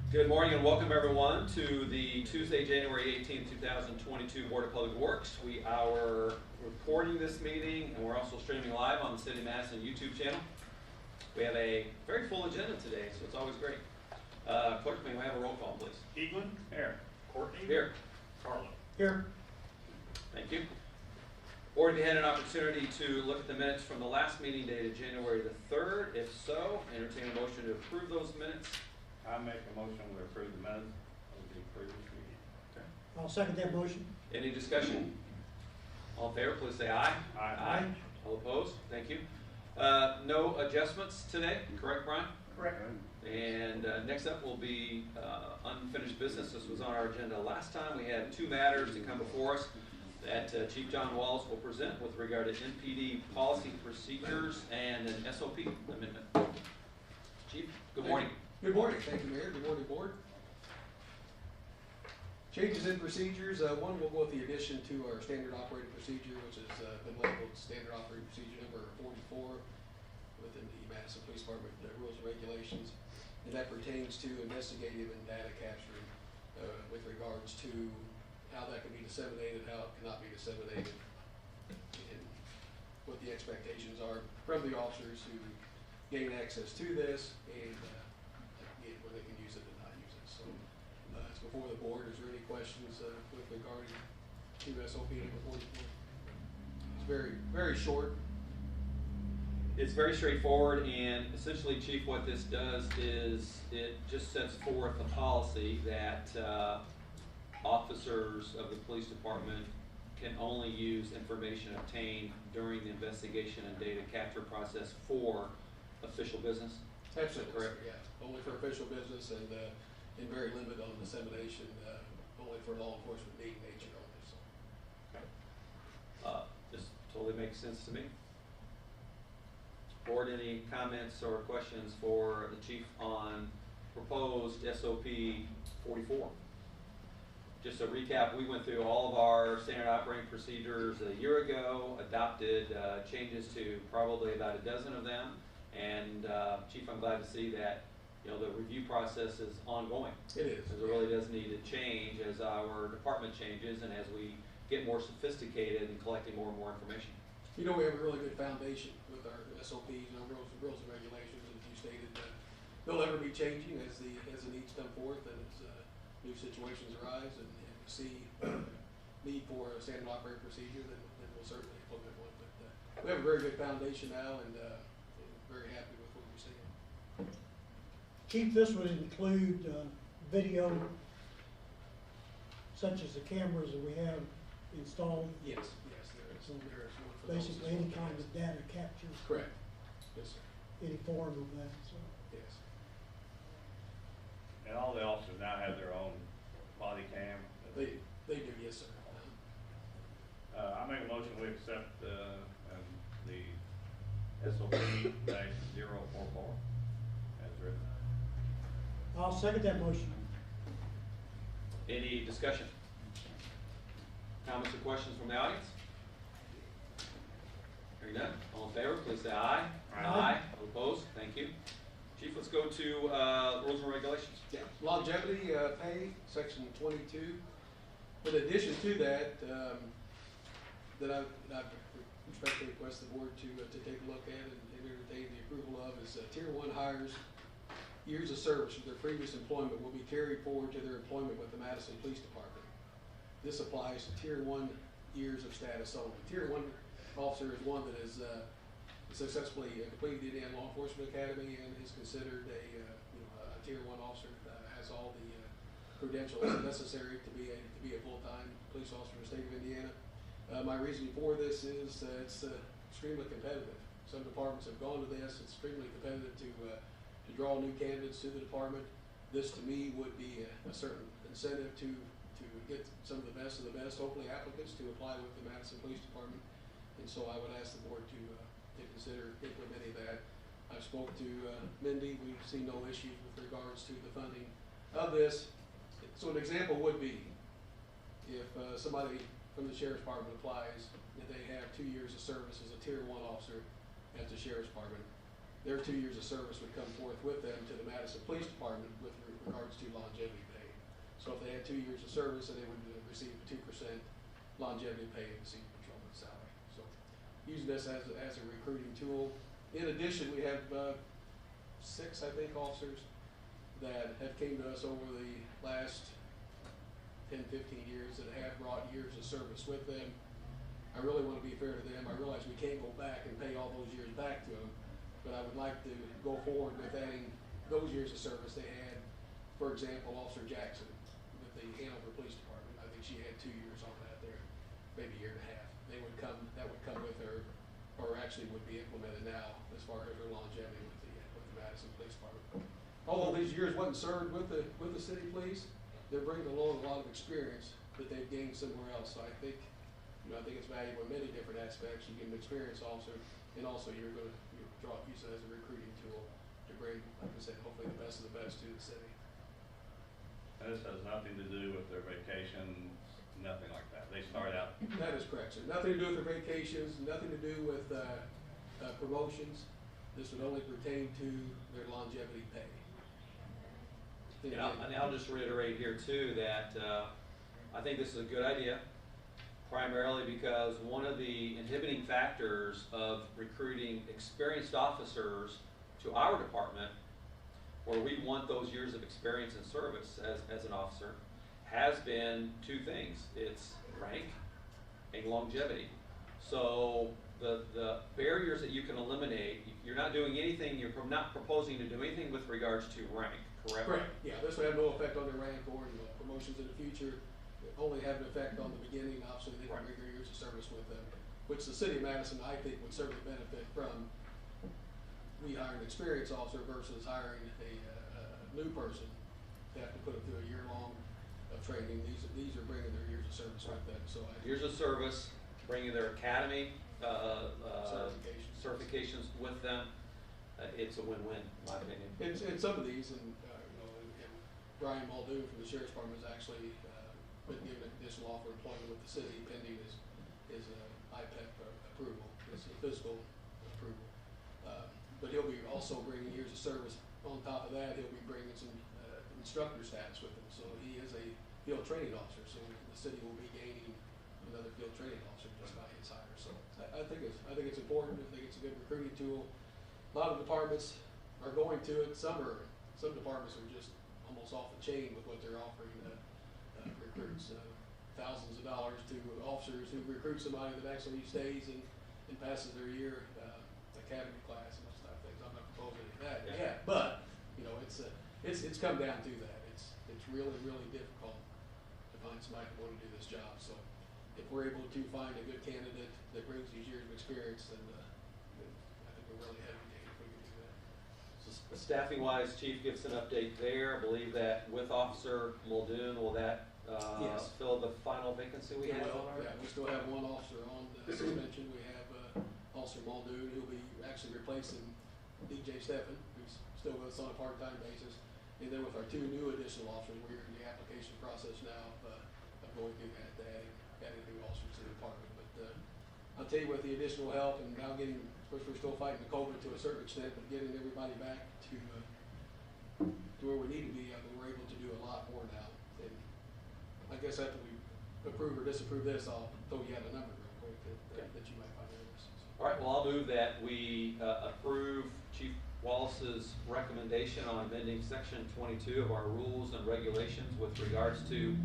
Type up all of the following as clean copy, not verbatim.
Good morning and welcome everyone to the Tuesday, January 18th, 2022 Board of Public Works. We are recording this meeting and we're also streaming live on the City of Madison YouTube channel. We have a very full agenda today, so it's always great. Clerk, may we have a roll call, please? Eaglin? Here. Courtney? Here. Carla? Here. Thank you. Board, have you had an opportunity to look at the minutes from the last meeting dated January the 3rd? If so, entertain a motion to approve those minutes. I make a motion we approve the minutes of the previous meeting. Okay. I'll second that motion. Any discussion? All in favor, please say aye. Aye. All opposed? Thank you. No adjustments today, correct, Brian? Correct. And next up will be unfinished business. This was on our agenda last time. We had two matters to come before us that Chief John Wallace will present with regard to NPD policy procedures and an SOP amendment. Chief, good morning. Good morning. Thank you, Mayor. Good morning, Board. Changes in procedures. One will go with the addition to our standard operating procedure, which has been labeled standard operating procedure number 44 within the Madison Police Department rules and regulations. And that pertains to investigative and data capturing with regards to how that can be disseminated, how it cannot be disseminated, and what the expectations are from the officers who gain access to this and where they can use it and not use it. So it's before the board. Is there any questions with regarding to SOP number 44? It's very, very short. It's very straightforward, and essentially, Chief, what this does is it just sets forth a policy that officers of the police department can only use information obtained during the investigation and data capture process for official business. Absolutely correct? Yeah, only for official business and very limited on dissemination, only for law enforcement need nature only. So. Okay. Just totally makes sense to me. Board, any comments or questions for the Chief on proposed SOP 44? Just a recap, we went through all of our standard operating procedures a year ago, adopted changes to probably about a dozen of them, and Chief, I'm glad to see that the review process is ongoing. It is. Because it really does need to change as our department changes and as we get more sophisticated in collecting more and more information. We have a really good foundation with our SOPs and our rules and regulations, as you stated. They'll ever be changing as the needs come forth and as new situations arise, and we see need for a standard operating procedure, then we'll certainly implement one. But we have a very good foundation now, and very happy with what we're seeing. Chief, this would include video such as the cameras that we have installed. Yes, there is. So There is one for basically those any kind of data capture. Correct. Yes, sir. Any form of that. So. Yes. And all the officers now have their own body cam. They do, yes, sir. I make a motion we accept the SOP-044 as written. I'll second that motion. Any discussion? Comments or questions from the audience? Hearing none, all in favor, please say aye. Aye. All opposed? Thank you. Chief, let's go to rules and regulations. Yeah, longevity pay, section 22. In addition to that, I respectfully request the board to take a look at and entertain the approval of is Tier 1 hires years of service with their previous employment will be carried forward to their employment with the Madison Police Department. This applies to Tier 1 years of status only. Tier 1 officer is one that has successfully completed the Indiana Law Enforcement Academy and is considered a Tier 1 officer, has all the credentials necessary to be a full-time police officer in the state of Indiana. My reasoning for this is it's extremely competitive. Some departments have gone to this. It's extremely competitive to draw new candidates to the department. This, to me, would be a certain incentive to get some of the best, hopefully applicants, to apply with the Madison Police Department. And so I would ask the board to consider implementing that. I spoke to Mindy. We've seen no issues with regards to the funding of this. So an example would be if somebody from the Sheriff's Department applies and they have 2 years of service as a Tier 1 officer at the Sheriff's Department, their 2 years of service would come forth with them to the Madison Police Department with regards to longevity pay. So if they had 2 years of service, then they would receive 2% longevity pay in the senior patrolman salary. So using this as a recruiting tool. In addition, we have 6, I think, officers that have came to us over the last 10, 15 years that have brought years of service with them. I really want to be fair to them. I realize we can't go back and pay all those years back to them, but I would like to go forward with adding those years of service they had. For example, Officer Jackson with the Hanover Police Department. I think she had 2 years on that there, maybe a year and a half. That would come with her, or actually would be implemented now as far as her longevity with the Madison Police Department. Although these years wasn't served with the city police, they're bringing along a lot of experience that they've gained somewhere else. So I think it's valuable in many different aspects. You get an experienced officer, and also you're going to use it as a recruiting tool to bring, like I said, hopefully the best of the best to the city. And this has nothing to do with their vacations, nothing like that. They start out. That is correct, sir. Nothing to do with their vacations, nothing to do with promotions. This would only pertain to their longevity pay. And I'll just reiterate here too that I think this is a good idea, primarily because one of the inhibiting factors of recruiting experienced officers to our department, where we want those years of experience and service as an officer, has been 2 things. It's rank and longevity. So the barriers that you can eliminate, you're not doing anything, you're not proposing to do anything with regards to rank, correct? Correct, yeah, this would have no effect on their rank or promotions in the future. It only have an effect on the beginning. Obviously, they can bring their years of service with them, which the city of Madison, I think, would certainly benefit from. We hire an experienced officer versus hiring a new person to have to put them through a year-long of training. These are bringing their years of service with them, so Years of service, bringing their academy certifications with them. It's a win-win, in my opinion. And some of these, and Brian Muldoon from the Sheriff's Department has actually been given an additional offer of employment with the city pending his IPEP approval, his physical approval. But he'll be also bringing years of service. On top of that, he'll be bringing some instructor status with him. So he is a field training officer. So the city will be gaining another field training officer just by his hire. So I think it's important. I think it's a good recruiting tool. A lot of departments are going to it. Some departments are just almost off the chain with what they're offering recruits. Thousands of dollars to officers who recruit somebody that actually stays and passes their year academy class and those type of things. I'm not proposing any of that yet, but it's come down to that. It's really, really difficult to find somebody who want to do this job. So if we're able to find a good candidate that brings these years of experience, then I think we're really headed if we can do that. So staffing wise, Chief, give us an update there. I believe that with Officer Muldoon, will that Yes. fill the final vacancy we have? Yeah, we still have one officer on suspension. We have Officer Muldoon, who'll be actually replacing DJ Steffen, who's still with us on a part-time basis. And then with our 2 new additional officers, we're in the application process now of going through that, adding new officers to the department. But I'll tell you, with the additional help and now getting, of course, we're still fighting the COVID to a certain extent, but getting everybody back to where we need to be, I mean, we're able to do a lot more now. And I guess after we approve or disapprove this, I'll throw you out a number real quick that you might find interesting. All right, well, I'll move that we approve Chief Wallace's recommendation on amending section 22 of our rules and regulations with regards to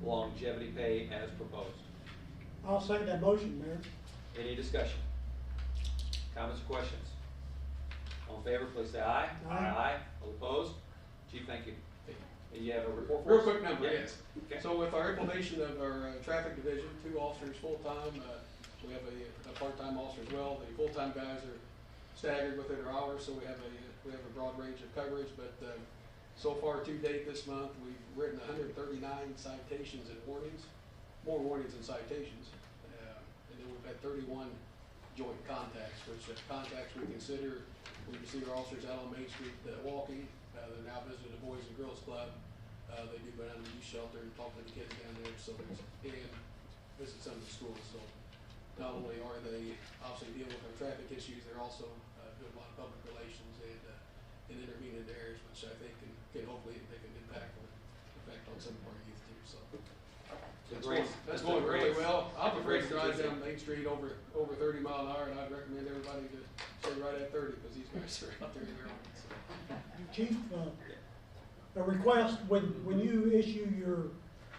longevity pay as proposed. I'll second that motion, Mayor. Any discussion? Comments or questions? All in favor, please say aye. Aye. All opposed? Chief, thank you. And you have a report for Real us? quick number, Yeah. yes. Okay. So with our implementation of our traffic division, 2 officers full-time, we have a part-time officer as well. The full-time guys are staggered within their hours, so we have a broad range of coverage. But so far to date this month, we've written 139 citations and warnings, more warnings than citations. And then we've had 31 joint contacts, which contacts we consider when you see our officers out on Main Street walking. They're now visiting the Boys and Girls Club. They do go down to the youth shelter and talk to the kids down there, and visit some of the schools. So not only are they obviously dealing with our traffic issues, they're also doing a lot of public relations and intervening in areas which I think can hopefully make an impactful effect on some of our youth too, so. That's going really well. I'm afraid to drive down Main Street over 30 mile an hour, and I'd recommend everybody to stay right at 30, because these guys are out there in their own. So. Chief, a request, when you issue your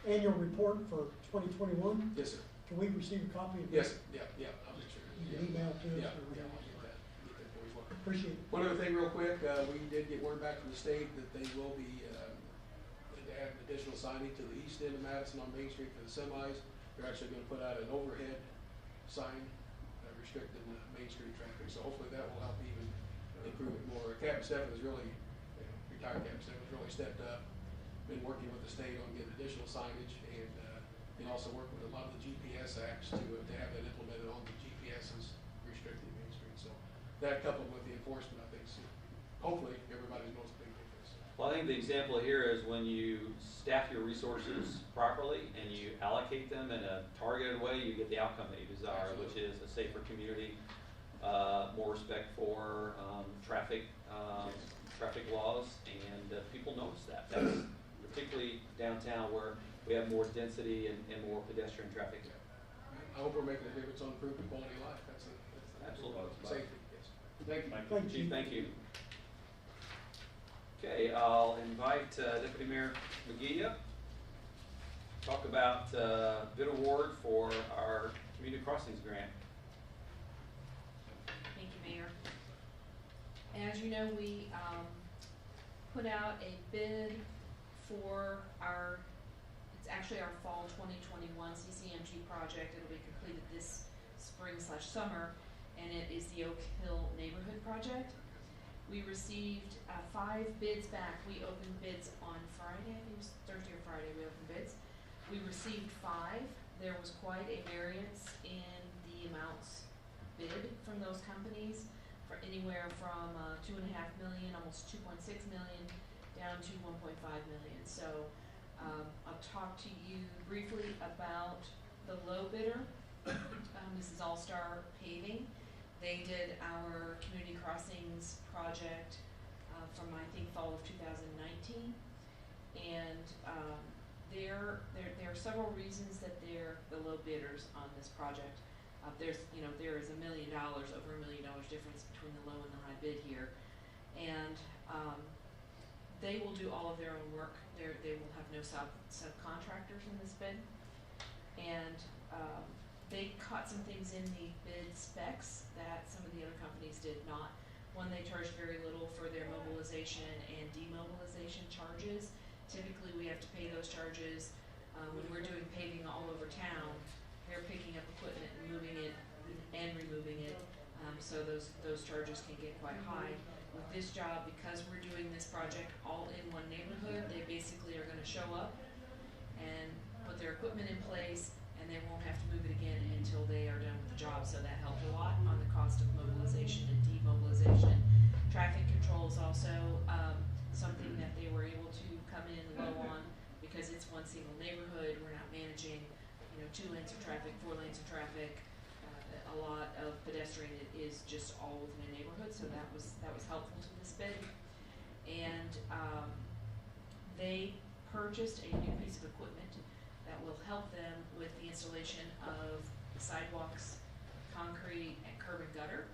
annual report for 2021, Yes, sir. can we receive a copy of it? Yes, sir. Yeah, I'll make sure. You can email to us? Yeah, or yeah, I'll get that for you. Appreciate it. One other thing real quick, we did get word back from the state that they will be, add additional signage to the east end of Madison on Main Street for the semis. They're actually gonna put out an overhead sign restricting the Main Street traffic, so hopefully that will help even improve it more. Captain Stephen has really, retired Captain Stephen has really stepped up, been working with the state on getting additional signage, and also working with a lot of the GPS acts to have that implemented on the GPSs restricting Main Street. So that coupled with the enforcement, I think, hopefully everybody's most big difference. Well, I think the example here is when you staff your resources properly and you allocate them in a targeted way, you get the outcome that you desire, which is a safer community, more respect for traffic laws, and people notice that. That's particularly downtown where we have more density and more pedestrian traffic. I hope we're making a difference on improving quality of life. That's Absolutely. Safety, yes. Thank you. Thank you. Chief, thank you. Okay, I'll invite Deputy Mayor McGee up. Talk about bid award for our Community Crossings grant. Thank you, Mayor. As you know, we put out a bid for it's actually our fall 2021 CCMG project. It'll be completed this spring/summer, and it is the Oak Hill Neighborhood Project. We received 5 bids back. We opened bids on Friday, I think it was Thursday or Friday we opened bids. We received 5. There was quite a variance in the amounts bid from those companies, for anywhere from $2.5 million, almost $2.6 million, down to $1.5 million. So I'll talk to you briefly about the low bidder. This is All Star Paving. They did our community crossings project from I think fall of 2019, and there are several reasons that they're the low bidders on this project. There is $1 million, over $1 million difference between the low and the high bid here, and they will do all of their own work. They will have no subcontractors in this bid, and they caught some things in the bid specs that some of the other companies did not. One, they charged very little for their mobilization and demobilization charges. Typically, we have to pay those charges when we're doing paving all over town. They're picking up equipment and moving it and removing it, so those charges can get quite high. With this job, because we're doing this project all in one neighborhood, they basically are going to show up and put their equipment in place, and they won't have to move it again until they are done with the job. So that helped a lot on the cost of mobilization and demobilization. Traffic control is also something that they were able to come in low on, because it's one single neighborhood. We're not managing 2 lanes of traffic, 4 lanes of traffic, a lot of pedestrian. It is just all within a neighborhood, so that was helpful to this bid. And they purchased a new piece of equipment that will help them with the installation of sidewalks, concrete, and curb and gutter.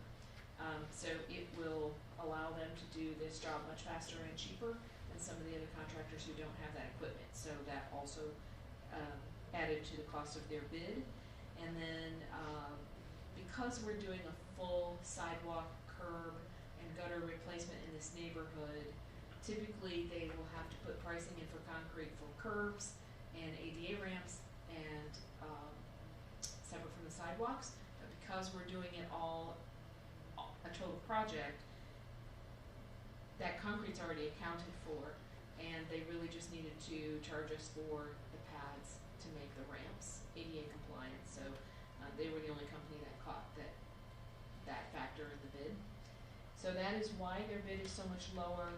So it will allow them to do this job much faster and cheaper than some of the other contractors who don't have that equipment. So that also added to the cost of their bid. And then because we're doing a full sidewalk, curb, and gutter replacement in this neighborhood, typically they will have to put pricing in for concrete for curbs and ADA ramps and separate from the sidewalks. But because we're doing it all a total project, that concrete's already accounted for, and they really just needed to charge us for the pads to make the ramps ADA compliant. So they were the only company that caught that factor in the bid. So that is why their bid is so much lower.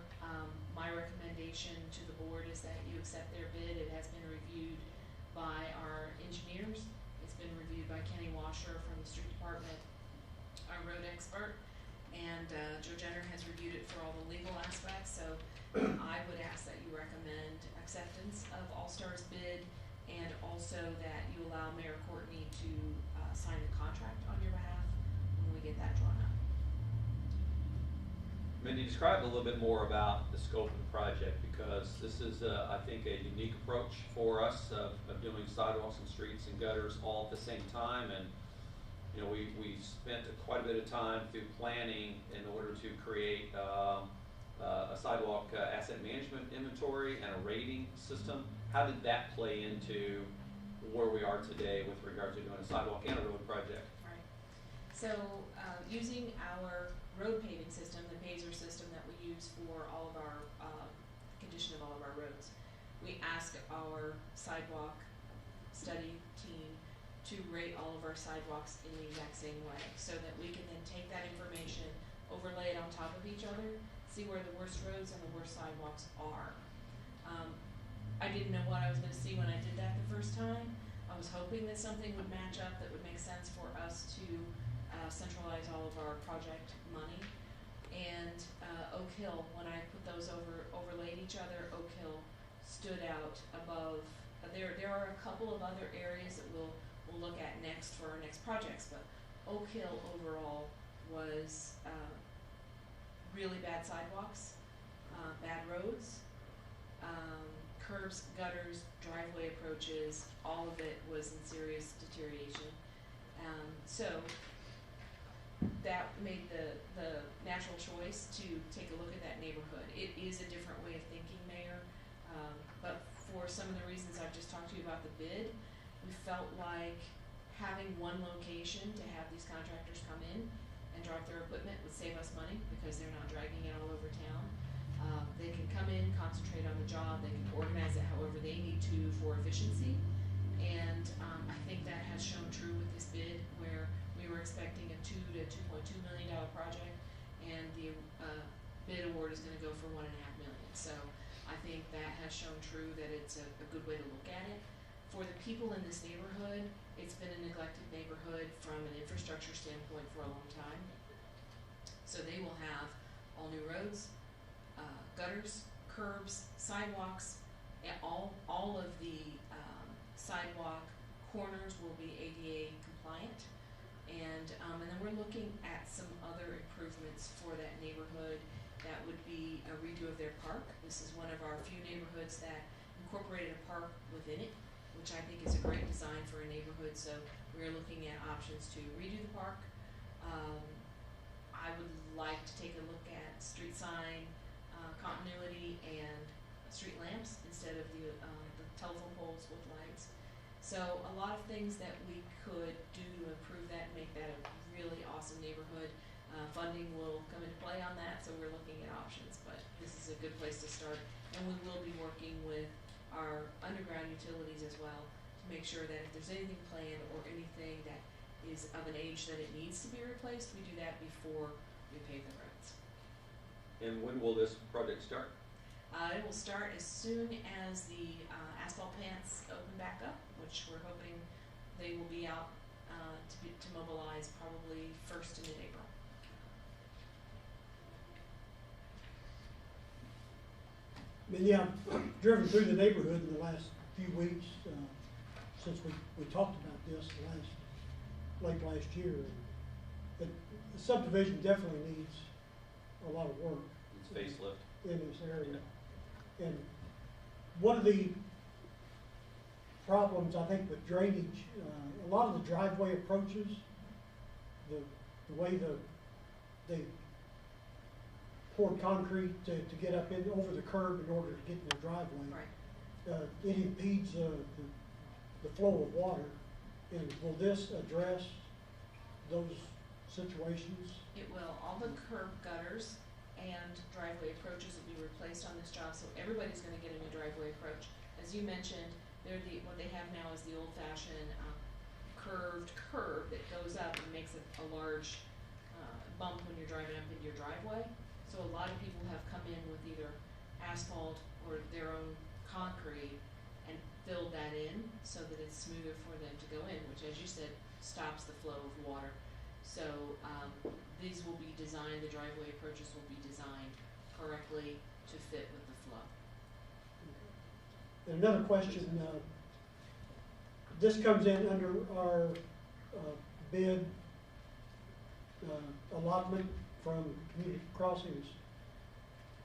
My recommendation to the board is that you accept their bid. It has been reviewed by our engineers. It's been reviewed by Kenny Washer from the street department, our road expert, and Joe Jenner has reviewed it for all the legal aspects, so I would ask that you recommend acceptance of All-Star's bid, and also that you allow Mayor Courtney to sign the contract on your behalf when we get that drawn up. Mindy, describe a little bit more about the scope of the project, because this is, I think, a unique approach for us of doing sidewalks and streets and gutters all at the same time. And you know, we spent quite a bit of time through planning in order to create a sidewalk asset management inventory and a rating system. How did that play into where we are today with regard to doing a sidewalk and a road project? Right. So using our road paving system, the Pazer system that we use for all of our condition of all of our roads, we ask our sidewalk study team to rate all of our sidewalks in the exact same way, so that we can then take that information, overlay it on top of each other, see where the worst roads and the worst sidewalks are. I didn't know what I was going to see when I did that the first time. I was hoping that something would match up that would make sense for us to centralize all of our project money. And Oak Hill, when I put those overlaid each other, Oak Hill stood out above. There are a couple of other areas that we'll look at next for our next projects, but Oak Hill overall was really bad sidewalks, bad roads, curbs, gutters, driveway approaches, all of it was in serious deterioration. So that made the natural choice to take a look at that neighborhood. It is a different way of thinking, Mayor, but for some of the reasons I've just talked to you about the bid, we felt like having one location to have these contractors come in and drop their equipment would save us money, because they're not dragging it all over town. They can come in, concentrate on the job, they can organize it however they need to for efficiency. And I think that has shown true with this bid, where we were expecting a $2 to $2.2 million project, and the bid award is going to go for $1.5 million. So I think that has shown true that it's a good way to look at it. For the people in this neighborhood, it's been a neglected neighborhood from an infrastructure standpoint for a long time. So they will have all new roads, gutters, curbs, sidewalks, and all of the sidewalk corners will be ADA compliant. And then we're looking at some other improvements for that neighborhood. That would be a redo of their park. This is one of our few neighborhoods that incorporated a park within it, which I think is a great design for a neighborhood. So we're looking at options to redo the park. I would like to take a look at street sign continuity and street lamps instead of the telephone poles with lights. So a lot of things that we could do to improve that and make that a really awesome neighborhood. Funding will come into play on that, so we're looking at options, but this is a good place to start. And we will be working with our underground utilities as well to make sure that if there's anything planned or anything that is of an age that it needs to be replaced, we do that before we pave the roads. And when will this project start? It will start as soon as the asphalt plants open back up, which we're hoping they will be out to mobilize probably first in mid-April. I mean, yeah, I've driven through the neighborhood in the last few weeks, since we talked about this late last year. But the subdivision definitely needs a lot of work. It's facelift. In this area. And one of the problems, I think, with drainage, a lot of the driveway approaches, the way they poured concrete to get up in over the curb in order to get in the driveway. Right. It impedes the flow of water. And will this address those situations? It will. All the curb gutters and driveway approaches will be replaced on this job, so everybody's going to get a new driveway approach. As you mentioned, what they have now is the old-fashioned curved curb that goes up and makes a large bump when you're driving up into your driveway. So a lot of people have come in with either asphalt or their own concrete and filled that in so that it's smoother for them to go in, which, as you said, stops the flow of water. So, these will be designed, the driveway approaches will be designed correctly to fit with the flow. And another question, this comes in under our bid allotment from Community Crossings.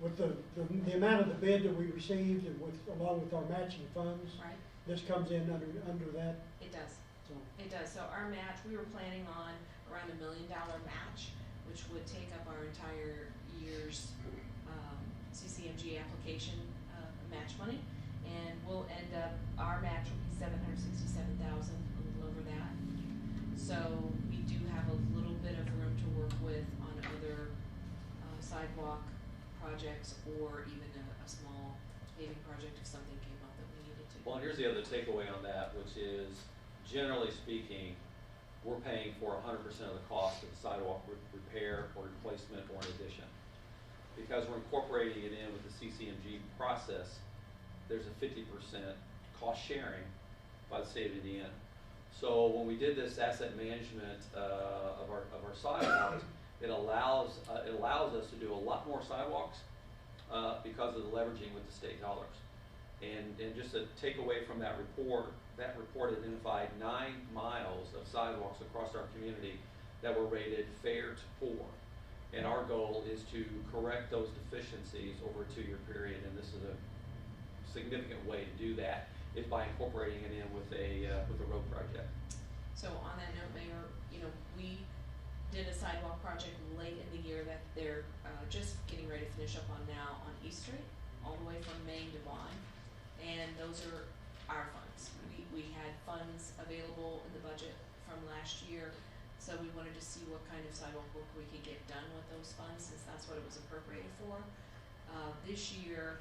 With the amount of the bid that we received and along with our matching funds, Right? this comes in under that, It does. so. It does. So our match, we were planning on around $1 million match, which would take up our entire year's CCMG application match money. And we'll end up, our match will be $767,000, a little over that. So we do have a little bit of room to work with on other sidewalk projects or even a small paving project if something came up that we needed to. Well, and here's the other takeaway on that, which is, generally speaking, we're paying for 100% of the cost of the sidewalk repair or replacement or an addition. Because we're incorporating it in with the CCMG process, there's a 50% cost sharing by the state of Indiana. So when we did this asset management of our sidewalks, it allows us to do a lot more sidewalks because of the leveraging with the state dollars. And just a takeaway from that report identified 9 miles of sidewalks across our community that were rated fair to poor. And our goal is to correct those deficiencies over a 2-year period, and this is a significant way to do that is by incorporating it in with a road project. So on that note, Mayor, we did a sidewalk project late in the year that they're just getting ready to finish up on now on East Street, all the way from Main to Vaughn. And those are our funds. We had funds available in the budget from last year, so we wanted to see what kind of sidewalk work we could get done with those funds, since that's what it was appropriated for. This year,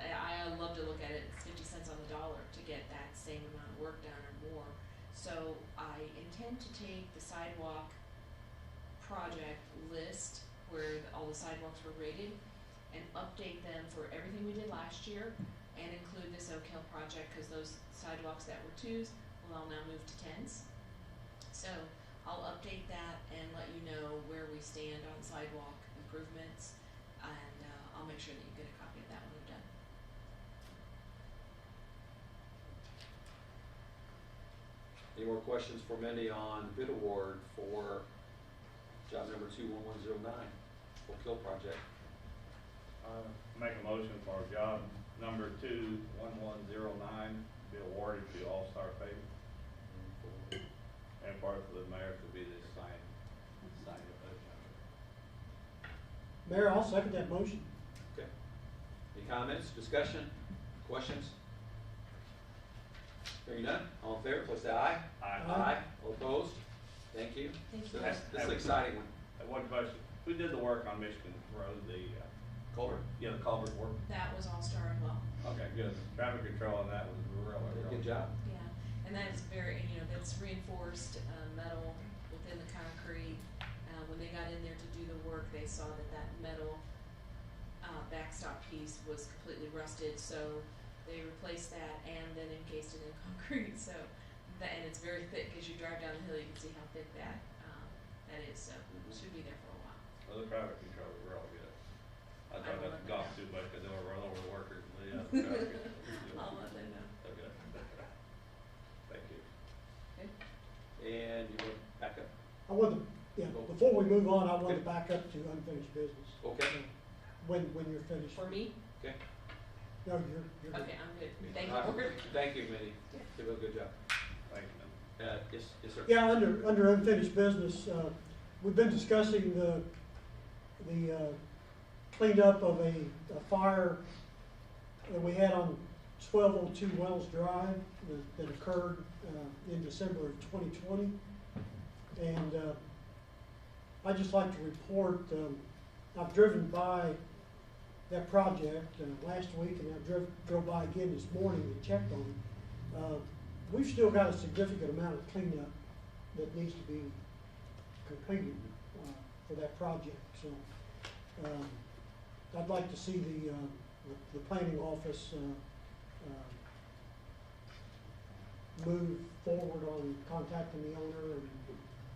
I love to look at it, it's 50 cents on the dollar to get that same amount of work done or more. So I intend to take the sidewalk project list where all the sidewalks were rated and update them for everything we did last year and include this Oak Hill project, because those sidewalks that were 2s will all now move to 10s. So I'll update that and let you know where we stand on sidewalk improvements, and I'll make sure that you get a copy of that when we're done. Any more questions for Mindy on bid award for job number 21109, Oak Hill project? Make a motion for job number 21109 be awarded to All Star Paving. And part of the mayor to be the sign of the contract. Mayor, I'll second that motion. Okay. Any comments, discussion, questions? Hearing none, all in favor, please say aye. Aye. Aye. All opposed? Thank you. Thank So you. this is an exciting one. One question, who did the work on Michigan Road, the Culver? the culvert work? That was All Star as well. Okay, good. Traffic control on that was really Good job. Yeah, and that is very, that's reinforced metal within the concrete. When they got in there to do the work, they saw that metal backstop piece was completely rusted, so they replaced that and then encased it in concrete. So and it's very thick. As you drive down the hill, you can see how thick that is. So it should be there for a while. Well, the traffic control was really good. I I thought will that let golf them too much because they were run over the workers and the traffic. I'll let them know. Okay. Thank you. Okay. And you want to back up? I want to, before we move on, I want to back up to unfinished business, Okay. when you're finished. For me? Okay. No, you're good. Okay, I'm good. Thank you. Thank you, Mindy. You did a good job. Thank you. Yes, sir. Yeah, under unfinished business, we've been discussing the cleanup of a fire that we had on 1202 Wells Drive that occurred in December of 2020. And I'd just like to report, I've driven by that project last week, and I drove by again this morning and checked on it. We've still got a significant amount of cleanup that needs to be completed for that project. So I'd like to see the planning office move forward on contacting the owner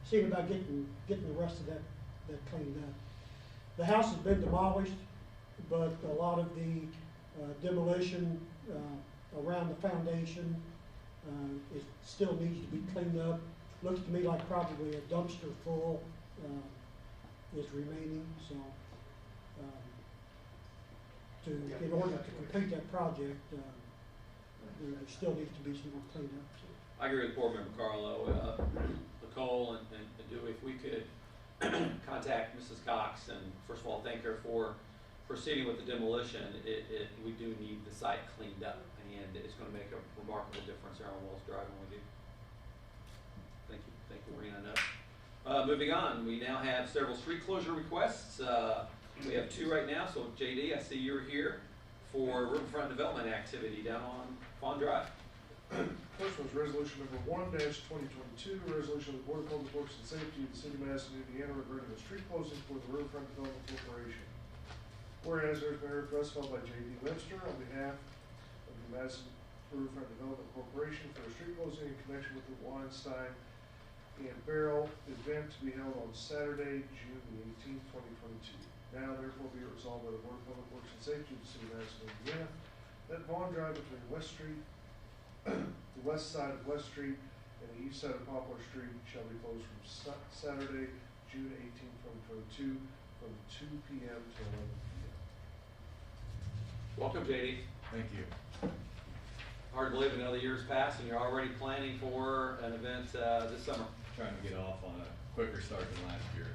seeing about getting the rest of that cleaned up. The house has been demolished, but a lot of the demolition around the foundation it still needs to be cleaned up. Looks to me like probably a dumpster full is remaining, so in order to complete that project, there still needs to be some more cleanup. So. I agree with Board Member Carlo, Nicole and Dewey, if we could contact Mrs. Cox and first of all thank her for proceeding with the demolition. We do need the site cleaned up, and it's going to make a remarkable difference there on Wells Drive when we do. Thank you, Rena. Moving on, we now have several street closure requests. We have two right now. So JD, I see you're here for Riverfront development activity down on Fawn Drive. First one's resolution number 1-2022, resolution of the Board of Public Works and Safety of the City of Madison, Indiana, regarding the street closing for the Riverfront Development Corporation. Whereas there's been a request filed by J.D. Webster on behalf of the Madison Riverfront Development Corporation for a street closing in connection with the Stein and Barrel event to be held on Saturday, June the 18th, 2022. Now therefore be it resolved by the Board of Public Works and Safety of the City of Madison, Indiana, that Vaughn Drive between West Street, the west side of West Street and the east side of Poplar Street shall be closed from Saturday, June 18th, 2022, from 2 p.m. to 11 p.m. Welcome, JD. Thank you. Hard to believe another year's passed and you're already planning for an event this summer. Trying to get off on a quicker start than last year,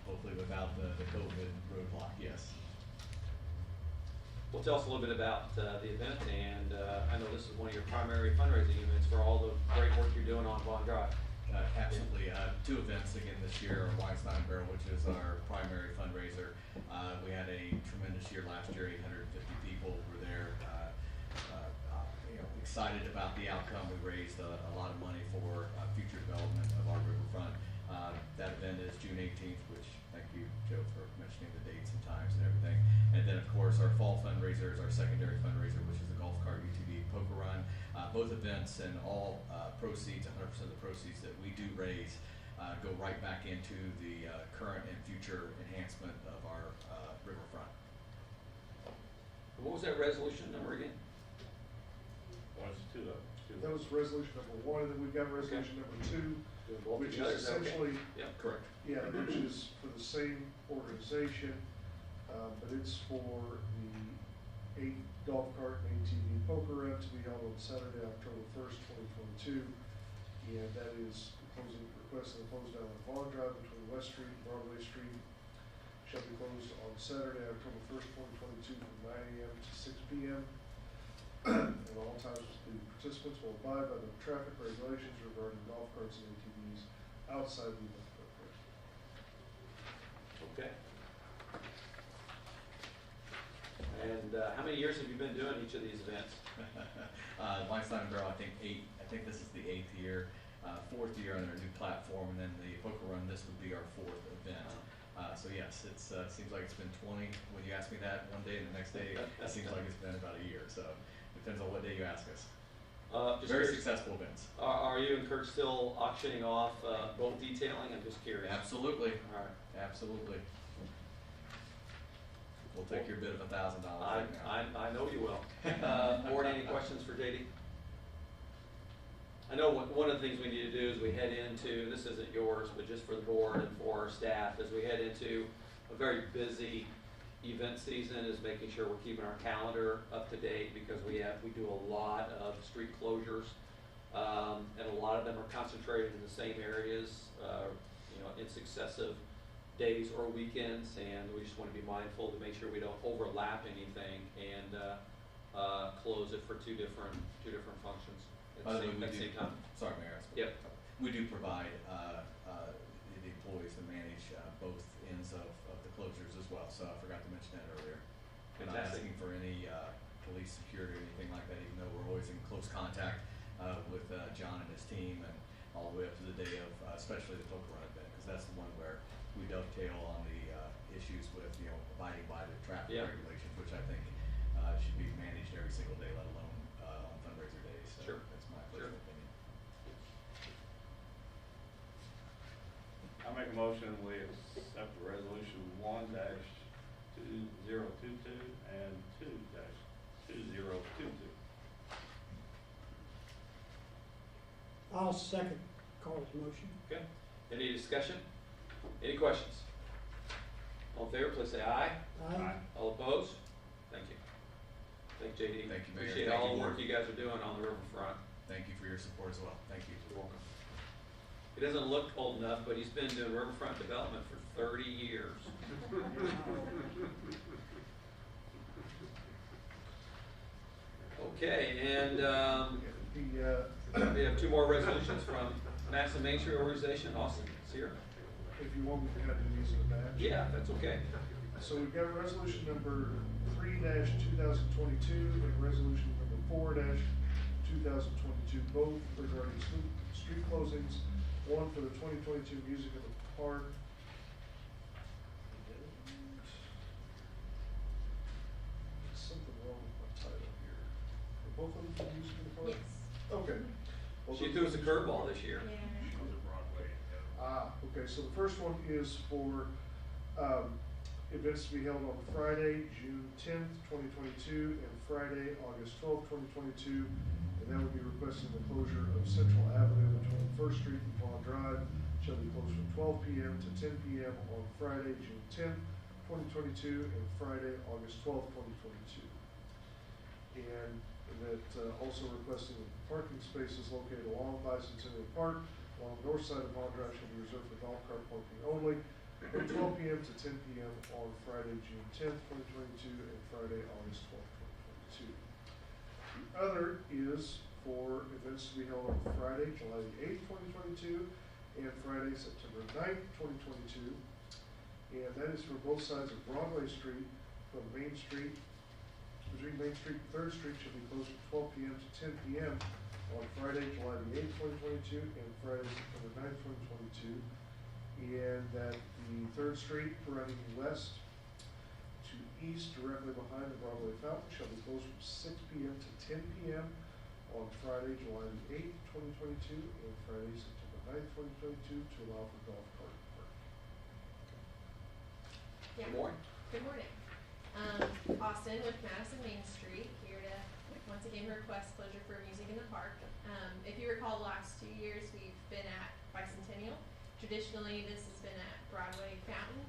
hopefully without the COVID roadblock, yes. Well, tell us a little bit about the event, and I know this is one of your primary fundraising events for all the great work you're doing on Vaughn Drive. Absolutely. Two events again this year, our Weinstein Barrel, which is our primary fundraiser. We had a tremendous year last year, 850 people were there. Excited about the outcome. We raised a lot of money for future development of our riverfront. That event is June 18th, which thank you, Joe, for mentioning the dates and times and everything. And then, of course, our fall fundraiser is our secondary fundraiser, which is the golf cart UTV poker run. Both events and all proceeds, 100% of the proceeds that we do raise go right back into the current and future enhancement of our riverfront. What was that resolution number again? Two of them. That was resolution number 1, and then we've got resolution number 2, Doing both which together, is is that okay? essentially, Yeah. Correct. yeah, which is for the same organization, but it's for the 8 golf cart and ATV poker run to be held on Saturday, October 1st, 2022. And that is closing, requesting the close down on Vaughn Drive between West Street and Broadway Street shall be closed on Saturday, October 1st, 2022 from 9 a.m. to 6 p.m. At all times, the participants will abide by the traffic regulations regarding golf carts and ATVs outside the event footprint. Okay. And how many years have you been doing each of these events? Weinstein Barrel, I think this is the 8th year, 4th year on our new platform, and then the poker run, this would be our 4th event. So yes, it seems like it's been 20 when you ask me that one day, and the next day it seems like it's been about a year. So depends on what day you ask us. Very successful events. Are you and Kurt still auctioning off boat detailing? I'm just curious. Absolutely. All right. Absolutely. We'll take your bid of $1,000 right now. I know you will. Board, any questions for JD? I know one of the things we need to do is we head into, this isn't yours, but just for the board and for our staff, as we head into a very busy event season, is making sure we're keeping our calendar up to date, because we do a lot of street closures, and a lot of them are concentrated in the same areas, in successive days or weekends, and we just want to be mindful to make sure we don't overlap anything and close it for two different functions at the same time. Sorry, Mayor. Yep. We do provide the employees to manage both ends of the closures as well, so I forgot to mention that earlier. We're not Fantastic. asking for any police security or anything like that, even though we're always in close contact with John and his team, and all the way up to the day of especially the poker run event, because that's the one where we dovetail on the issues with abiding by the traffic Yeah. regulations, which I think should be managed every single day, let alone on fundraiser days. So Sure. that's my Sure. personal opinion. a motion, we accept the resolution 1-2022 and 2-2022. I'll second Carl's motion. Okay, any discussion? Any questions? All in favor, please say aye. Aye. All opposed? Thank you. Thank you, JD. Thank you, Mayor. Appreciate Thank all you, the work Board. you guys are doing on the riverfront. Thank you for your support as well. Thank you. You're welcome. He doesn't look old enough, but he's been doing riverfront development for 30 years. Okay, and we have two more resolutions from Madison Main Street Organization. Austin is here. If you want, we can kind of do these in a batch. Yeah, that's okay. So we've got resolution number 3-2022 and resolution number 4-2022, both regarding street closings. One for the 2022 Music in the Park. There's something wrong with my title here. Are both of them for Music in the Park? Yes. Okay. Well, She those- threw us a curveball this year. Yeah. Okay, so the first one is for, events to be held on Friday, June 10th, 2022, and Friday, August 12th, 2022. And that would be requesting the closure of Central Avenue between First Street and Vaughn Drive shall be closed from 12 p.m. to 10 p.m. on Friday, June 10th, 2022, and Friday, August 12th, 2022. And that also requesting that parking spaces located along Bicentennial Park along the north side of Vaughn Drive shall be reserved for golf cart parking only from 12 p.m. to 10 p.m. on Friday, June 10th, 2022, and Friday, August 12th, 2022. The other is for events to be held on Friday, July the 8th, 2022, and Friday, September 9th, 2022. And that is for both sides of Broadway Street from Main Street. Between Main Street and Third Street shall be closed from 12 p.m. to 10 p.m. on Friday, July the 8th, 2022, and Friday, September 9th, 2022. And that the Third Street running west to east directly behind the Broadway fountain shall be closed from 6 p.m. to 10 p.m. on Friday, July the 8th, 2022, and Friday, September 9th, 2022, to allow for golf cart parking. Yeah. Good morning. Good morning. Austin with Madison Main Street, here to once again request closure for music in the park. If you recall, the last 2 years we've been at Bicentennial. Traditionally, this has been at Broadway Fountain.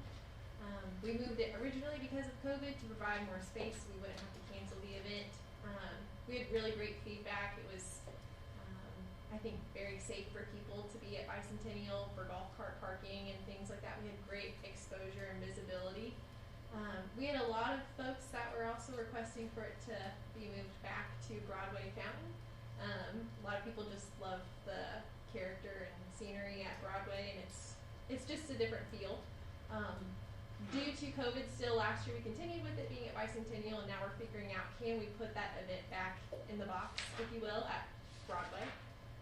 We moved it originally because of COVID to provide more space. We wouldn't have to cancel the event. We had really great feedback. It was, I think, very safe for people to be at Bicentennial for golf cart parking and things like that. We had great exposure and visibility. We had a lot of folks that were also requesting for it to be moved back to Broadway Fountain. A lot of people just love the character and scenery at Broadway, and it's just a different feel. Due to COVID still last year, we continued with it being at Bicentennial, and now we're figuring out, can we put that event back in the box, if you will, at Broadway.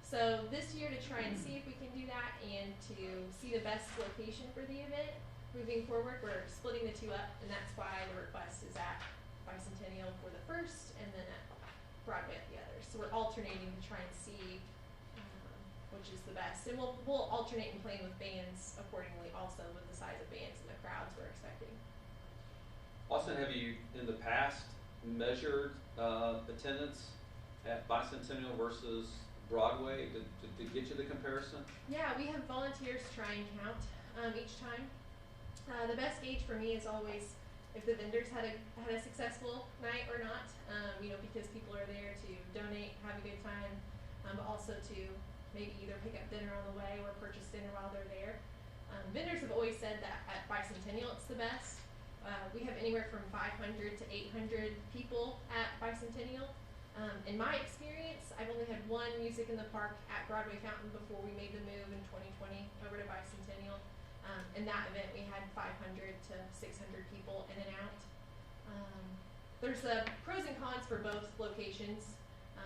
So this year, to try and see if we can do that and to see the best location for the event, moving forward, we're splitting the two up, and that's why the request is at Bicentennial for the first and then at Broadway at the other. So we're alternating to try and see which is the best. And we'll alternate and plan with bands accordingly also with the size of bands and the crowds we're expecting. Austin, have you in the past measured attendance at Bicentennial versus Broadway to get you the comparison? Yeah, we have volunteers try and count each time. The best gauge for me is always if the vendors had a successful night or not, because people are there to donate, have a good time, but also to maybe either pick up dinner on the way or purchase dinner while they're there. Vendors have always said that at Bicentennial it's the best. We have anywhere from 500 to 800 people at Bicentennial. In my experience, I've only had one music in the park at Broadway Fountain before we made the move in 2020 over to Bicentennial. In that event, we had 500 to 600 people in and out. There's pros and cons for both locations,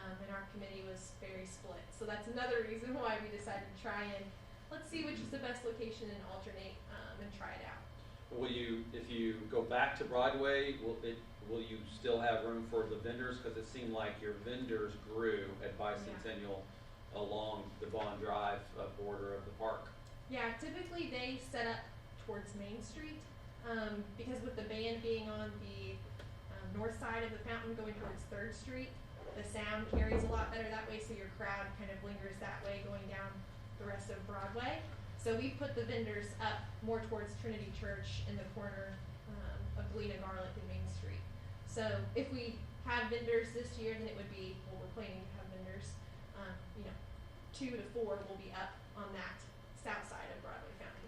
and our committee was very split. So that's another reason why we decided to try and let's see which is the best location and alternate and try it out. Will you, if you go back to Broadway, will you still have room for the vendors? Because it seemed like your vendors grew at Bicentennial along the Vaughn Drive border of the park. Yeah, typically they set up towards Main Street, because with the band being on the north side of the fountain going towards 3rd Street, the sound carries a lot better that way, so your crowd kind of lingers that way going down the rest of Broadway. So we put the vendors up more towards Trinity Church in the corner of Galena Garlic and Main Street. So if we have vendors this year, then it would be, well, we're planning to have vendors, 2 to 4 will be up on that south side of Broadway Fountain,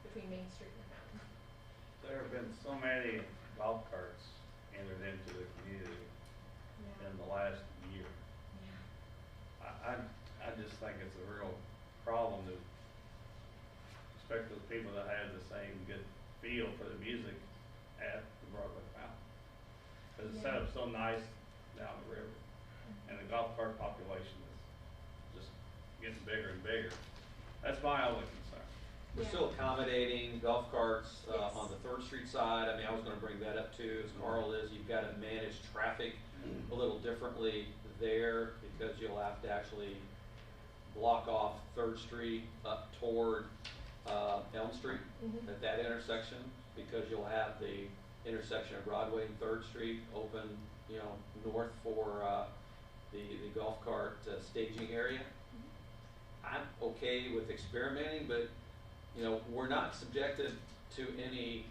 between Main Street and the fountain. There have been so many golf carts entered into the community Yeah. in the last year. Yeah. I just think it's a real problem to expect those people to have the same good feel for the music at the Broadway Fountain. Cause it's set Yeah. up so nice down the river, and the golf cart population is just getting bigger and bigger. That's my only concern. We're Yeah. still accommodating golf carts, Yes. on the 3rd Street side. I mean, I was gonna bring that up too, as Carl is, you've gotta manage traffic a little differently there, because you'll have to actually block off 3rd Street up toward, Elm Street Mhm. at that intersection, because you'll have the intersection of Broadway and 3rd Street open, north for, the golf cart staging area. I'm okay with experimenting, but, we're not subjected to any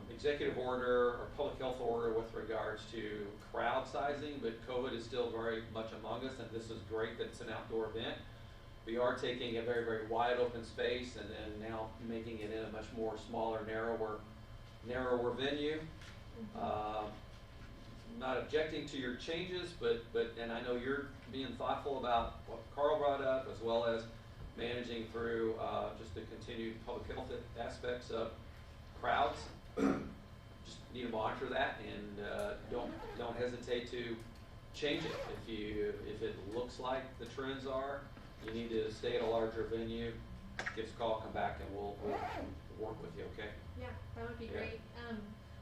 executive order or public health order with regards to crowd sizing, but COVID is still very much among us, and this is great that it's an outdoor event. We are taking a very, very wide open space and then now making it in a much more smaller, narrower venue. Not objecting to your changes, but and I know you're being thoughtful about what Carl brought up, as well as managing through just the continued public health aspects of crowds. Just need to monitor that, and don't hesitate to change it if it looks like the trends are. You need to stay at a larger venue. Give us a call, come back, and we'll work with you. Okay? Yeah, that would be Yeah. great.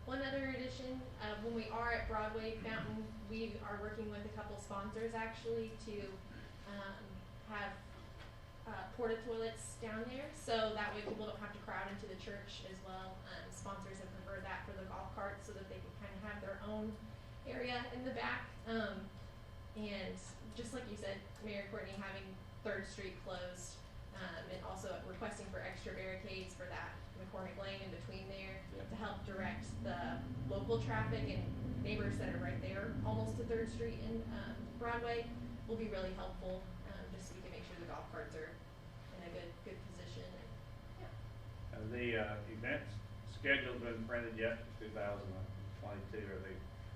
One other addition, when we are at Broadway Fountain, we are working with a couple sponsors actually to have porta toilets down there, so that way people don't have to crowd into the church as well. Sponsors have preferred that for the golf carts so that they can kind of have their own area in the back. And just like you said, Mayor Courtney, having 3rd Street closed, and also requesting for extra barricades for that McCormick Lane in between there Yep. to help direct the local traffic and neighbors that are right there, almost to 3rd Street and Broadway, will be really helpful, just so we can make sure the golf carts are in a good position. And, yeah. Have the events schedule's been printed yet for 2022,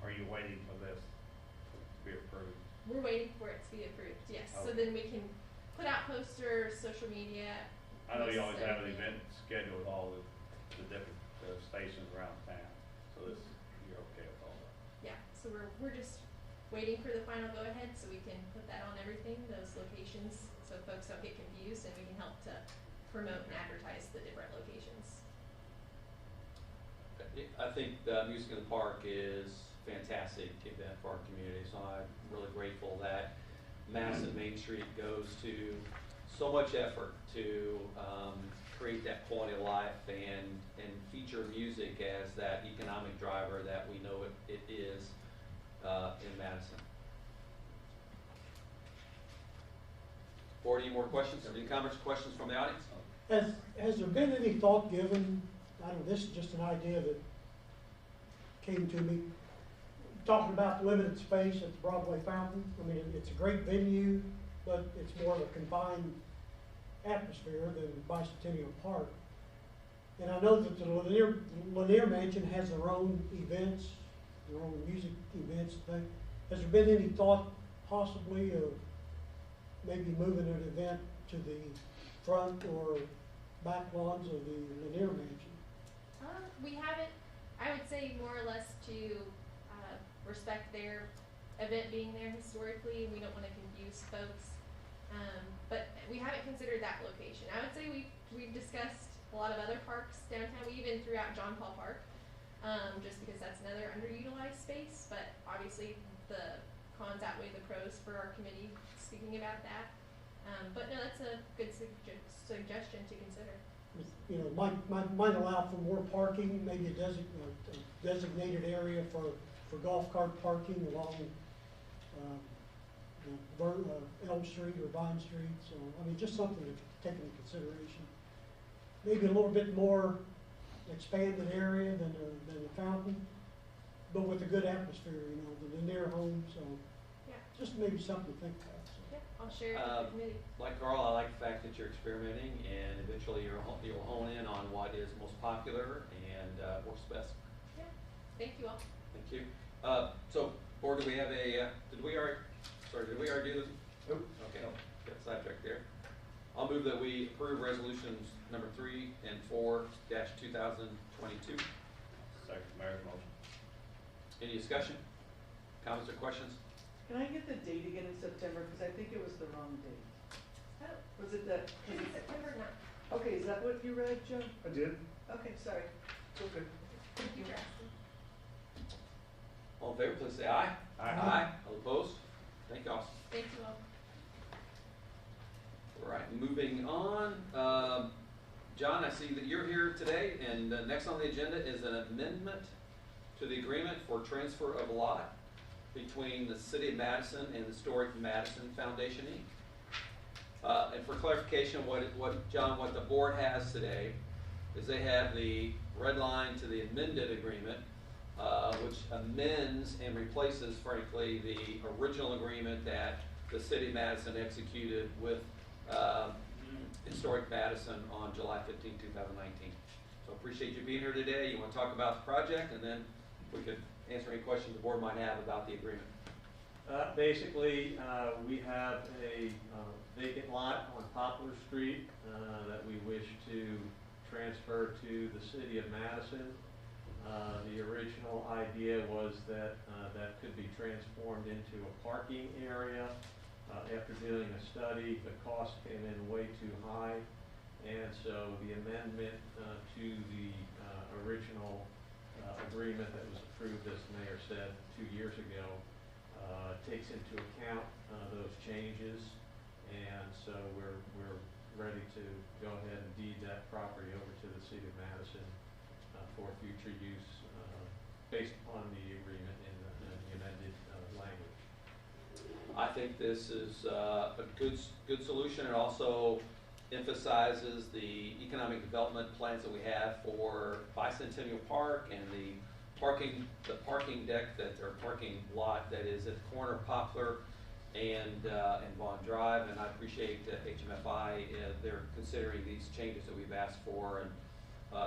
are you waiting for this to be approved? We're waiting for it to be approved, yes. So Okay. then we can put out posters, social media. I know you posts, always have an everything. event scheduled with all the different stations around town, so this, you're okay with all that? Yeah, so we're just waiting for the final go-ahead so we can put that on everything, those locations, so folks don't get confused, and we can help to promote and advertise the different locations. I think the Music in the Park is fantastic event for our community, so I'm really grateful that Madison Main Street goes to so much effort to create that quality of life and feature music as that economic driver that we know it is in Madison. Board, any more questions? Any comments, questions from the audience? Has there been any thought given, I don't know, this is just an idea that came to me, talking about limited space at the Broadway Fountain. I mean, it's a great venue, but it's more of a confined atmosphere than Bicentennial Park. And I know that the Lanier Mansion has their own events, their own music events and things. Has there been any thought possibly of maybe moving an event to the front or back lawns of the Lanier Mansion? We haven't, I would say more or less to respect their event being there historically, and we don't want to confuse folks. But we haven't considered that location. I would say we've discussed a lot of other parks downtown. We even threw out John Paul Park, just because that's another underutilized space. But obviously the cons outweigh the pros for our committee speaking about that. But no, that's a good suggestion to consider. You know, might allow for more parking, maybe a designated area for golf cart parking along, Elm Street or Vine Street, so, I mean, just something to take into consideration. Maybe a little bit more expanded area than the fountain, but with a good atmosphere, you know, than the near home, so Yeah, just maybe something to think about, so. yeah, I'll share it with the committee. Like Carl, I like the fact that you're experimenting, and eventually you'll hone in on what is most popular and works best. Yeah, thank you all. Thank you. So, board, do we have did we already do this? Nope. Okay, got sidetracked there. I'll move that we approve resolutions number 3 and 4-2022. Second mayor's motion. Any discussion, comments, or questions? Can I get the date again in September, because I think it was the wrong date. Oh, Was it the, should be September 9th. okay, is that what you read, Joe? I did. Okay, sorry. It's okay. Thank you for asking. All in favor, please say aye. Aye. All opposed? Thank you all. Thank you all. All right, moving on. John, I see that you're here today, and next on the agenda is an amendment to the agreement for transfer of lot between the City of Madison and the Historic Madison Foundation, Inc. And for clarification, what the board has today is they have the red line to the amended agreement, which amends and replaces, frankly, the original agreement that the City of Madison executed with Historic Madison on July 15, 2019. So appreciate you being here today. You want to talk about the project, and then we could answer any questions the board might have about the agreement. Basically, we have a vacant lot on Poplar Street that we wish to transfer to the City of Madison. The original idea was that that could be transformed into a parking area. After doing a study, the cost came in way too high, and so the amendment to the original agreement that was approved, as the mayor said, 2 years ago, takes into account those changes, and so we're ready to go ahead and deed that property over to the City of Madison for future use based upon the agreement in the amended language. I think this is a good solution. It also emphasizes the economic development plans that we have for Bicentennial Park and the parking deck or parking lot that is at the corner of Poplar and Vaughn Drive. And I appreciate HMFI, they're considering these changes that we've asked for, and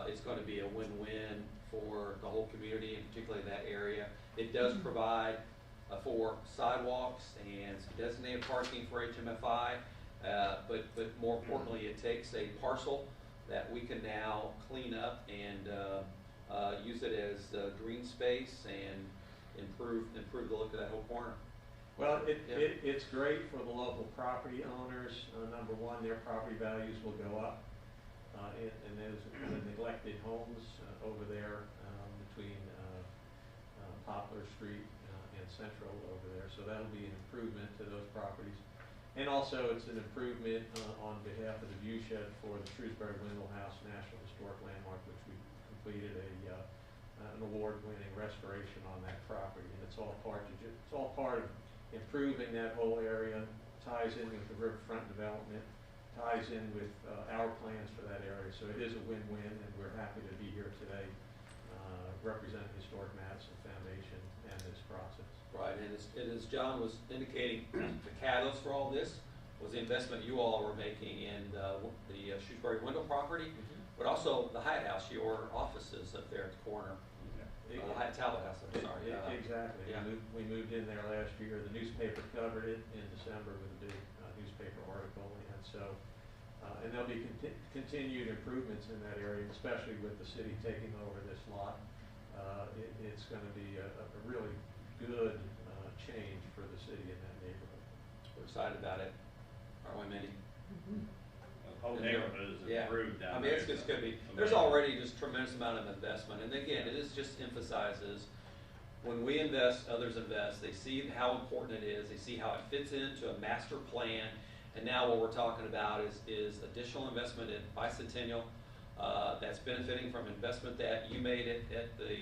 it's going to be a win-win for the whole community, and particularly that area. It does provide for sidewalks and some designated parking for HMFI, but more importantly, it takes a parcel that we can now clean up and use it as green space and improve the look of that whole corner. Well, it's great for the local property owners. Number one, their property values will go up. And there's neglected homes over there between Poplar Street and Central over there. So that'll be an improvement to those properties. And also it's an improvement on behalf of the viewshed for the Shrewsbury Wendell House National Historic Landmark, which we completed an award-winning restoration on that property. And it's all part of improving that whole area, ties in with the Riverfront development, ties in with our plans for that area. So it is a win-win, and we're happy to be here today representing Historic Madison Foundation and this process. Right, and as John was indicating, the catalyst for all this was the investment you all were making in the Shrewsbury Wendell property, but also the Hyatt House, your offices up there at the corner. The Hyatt Talbot House, I'm sorry. Exactly. Yeah. We moved in there last year. The newspaper covered it in December with a big newspaper article, and so and there'll be continued improvements in that area, especially with the city taking over this lot. It's going to be a really good change for the city in that neighborhood. We're excited about it, aren't we, Mindy? The whole neighborhood is improved down I mean, there. it's going to be, there's already just tremendous amount of investment, and again, it is just emphasizes when we invest, others invest. They see how important it is, they see how it fits into a master plan, And now what we're talking about is additional investment in Bicentennial, that's benefiting from investment that you made at the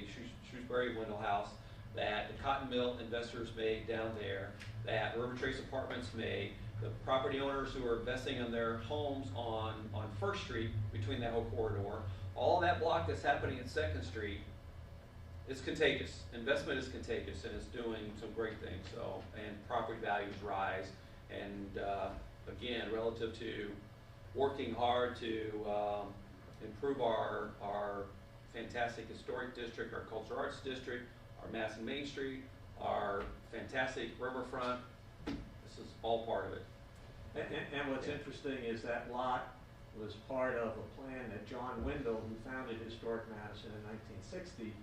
Shrewsbury Window House, that the Cotton Mill investors made down there, that River Trace Apartments made, the property owners who are investing in their homes on First Street between that whole corridor, all that block that's happening at Second Street, it's contagious. Investment is contagious, and it's doing some great things. So, and property values rise, and again, relative to working hard to improve our fantastic historic district, our cultural arts district, our Madison Main Street, our fantastic Riverfront. This is all part of it. And what's interesting is that lot was part of a plan that John Windle, who founded Historic Madison in 1960,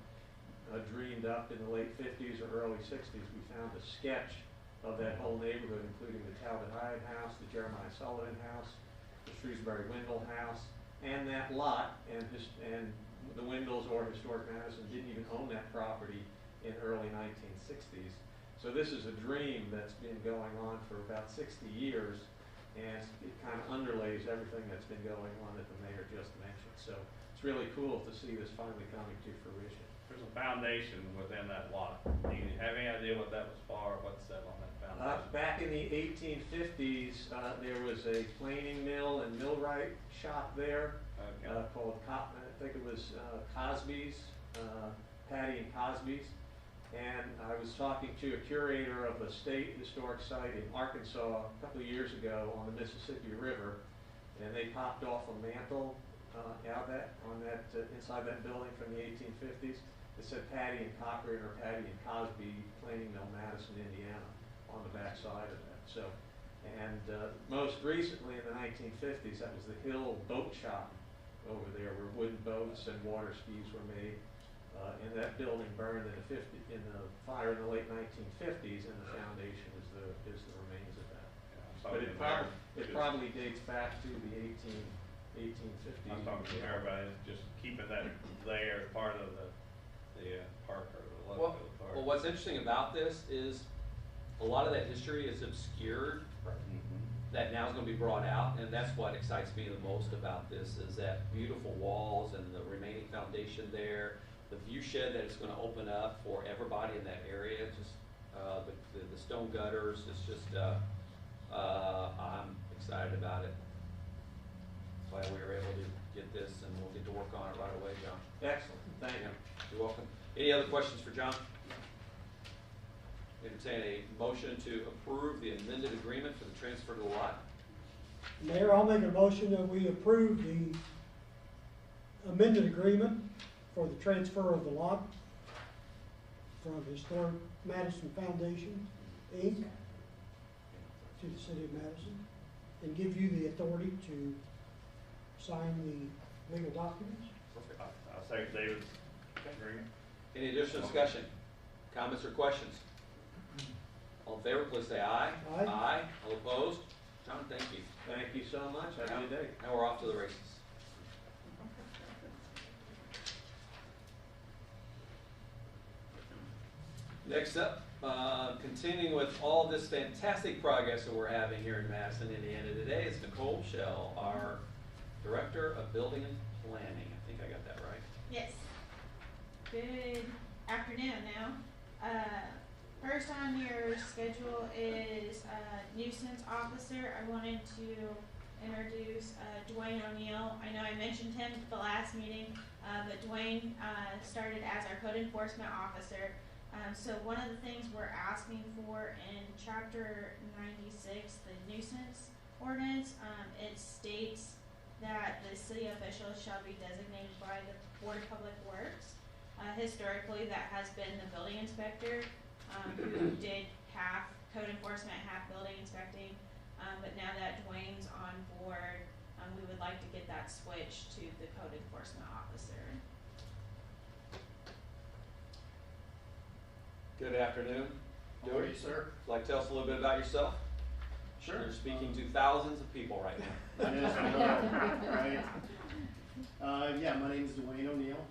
dreamed up in the late 50s or early 60s. We found a sketch of that whole neighborhood, including the Talbot Hyde House, the Jeremiah Sullivan House, the Shrewsbury Windle House, and that lot. And the Windles or Historic Madison didn't even own that property in early 1960s. So this is a dream that's been going on for about 60 years, and it kind of underlays everything that's been going on that the mayor just mentioned. So it's really cool to see this finally coming to fruition. There's a foundation within that lot. Do you have any idea what that was for, or what's that on that foundation? Back in the 1850s, there was a planing mill and millwright shop there called, I think it was Cosby's, Patty and Cosby's. And I was talking to a curator of a state historic site in Arkansas a couple of years ago on the Mississippi River, and they popped off a mantle inside that building from the 1850s. It said Patty and Cochran or Patty and Cosby, Planing Mill, Madison, Indiana, on the back side of that. So, and most recently in the 1950s, that was the Hill Boat Shop over there, where wooden boats and water skis were made. And that building burned in the fire in the late 1950s, and the foundation is the remains of that. But it probably dates back to the 1850s. I'm talking to everybody, just keeping that there as part of the park or the look of the park. Well, what's interesting about this is a lot of that history is obscured. That now is going to be brought out, and that's what excites me the most about this, is that beautiful walls and the remaining foundation there, the view shed that it's going to open up for everybody in that area, just the stone gutters. It's just I'm excited about it. Glad we were able to get this, and we'll get to work on it right away, John. Excellent, thank you. You're welcome. Any other questions for John? Entertain a motion to approve the amended agreement for the transfer to the lot. Mayor, I'll make a motion that we approve the amended agreement for the transfer of the lot from Historic Madison Foundation, Inc. to the City of Madison, and give you the authority to sign the legal documents. Perfect. I'll second David's agreement. Any additional discussion, comments, or questions? All in favor, please say aye. Aye. Aye. All opposed? John, thank you. Thank you so much. Have a good day. Now we're off to the races. Next up, continuing with all this fantastic progress that we're having here in Madison, Indiana today, is Nicole Schell, our Director of Building and Planning. I think I got that right. Yes. Good afternoon now. First on your schedule is Nuisance Officer. I wanted to introduce Dwayne O'Neill. I know I mentioned him at the last meeting, but Dwayne started as our Code Enforcement Officer. So one of the things we're asking for in Chapter 96, the Nuisance Ordinance, it states that the city officials shall be designated by the Board of Public Works. Historically, that has been the building inspector, who did half code enforcement, half building inspecting. But now that Dwayne's on board, we would like to get that switched to the code enforcement officer. Good afternoon. How are you, sir? Like to tell us a little bit about yourself? Sure. You're speaking to thousands of people right now. Yes, I know, right? Yeah, my name is Dwayne O'Neill.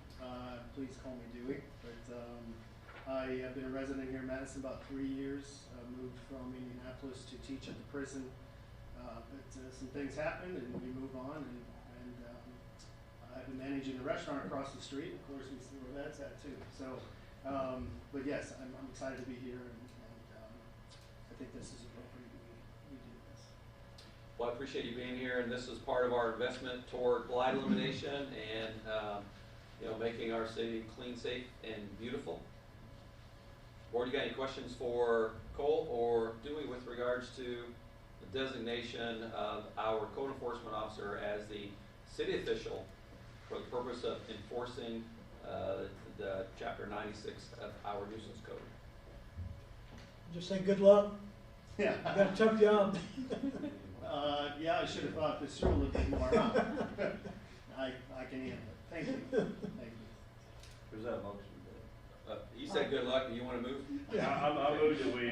Please call me Dewey. But I have been a resident here in Madison about 3 years. Moved from Indianapolis to teach at the prison some things happen and we move on, and I've been managing the restaurant across the street. Of course, we see where that's at too. So, but yes, I'm excited to be here, and I think this is appropriate. We do this. Well, I appreciate you being here, and this is part of our investment toward blight elimination and, making our city clean, safe, and beautiful. Board, you got any questions for Nicole or Dewey with regards to the designation of our code enforcement officer as the city official for the purpose of enforcing the Chapter 96 of our nuisance code? Just say good luck. Yeah. You got a tough job. Yeah, I should have thought this through a little bit more. Huh? I can handle it. Thank you. Thank you. Who's that motion? You said good luck. Do you want to move? I move that we,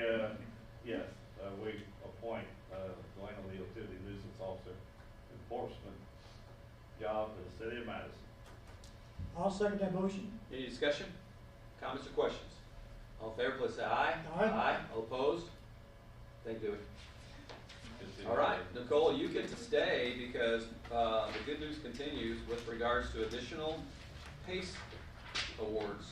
we appoint Dwayne O'Neill to the nuisance officer enforcement job for the city of Madison. I'll second that motion. Any discussion, comments, or questions? All in favor, please say aye. Aye. All opposed? Thank you. All right, Nicole, you get to stay because the good news continues with regards to additional PACE awards.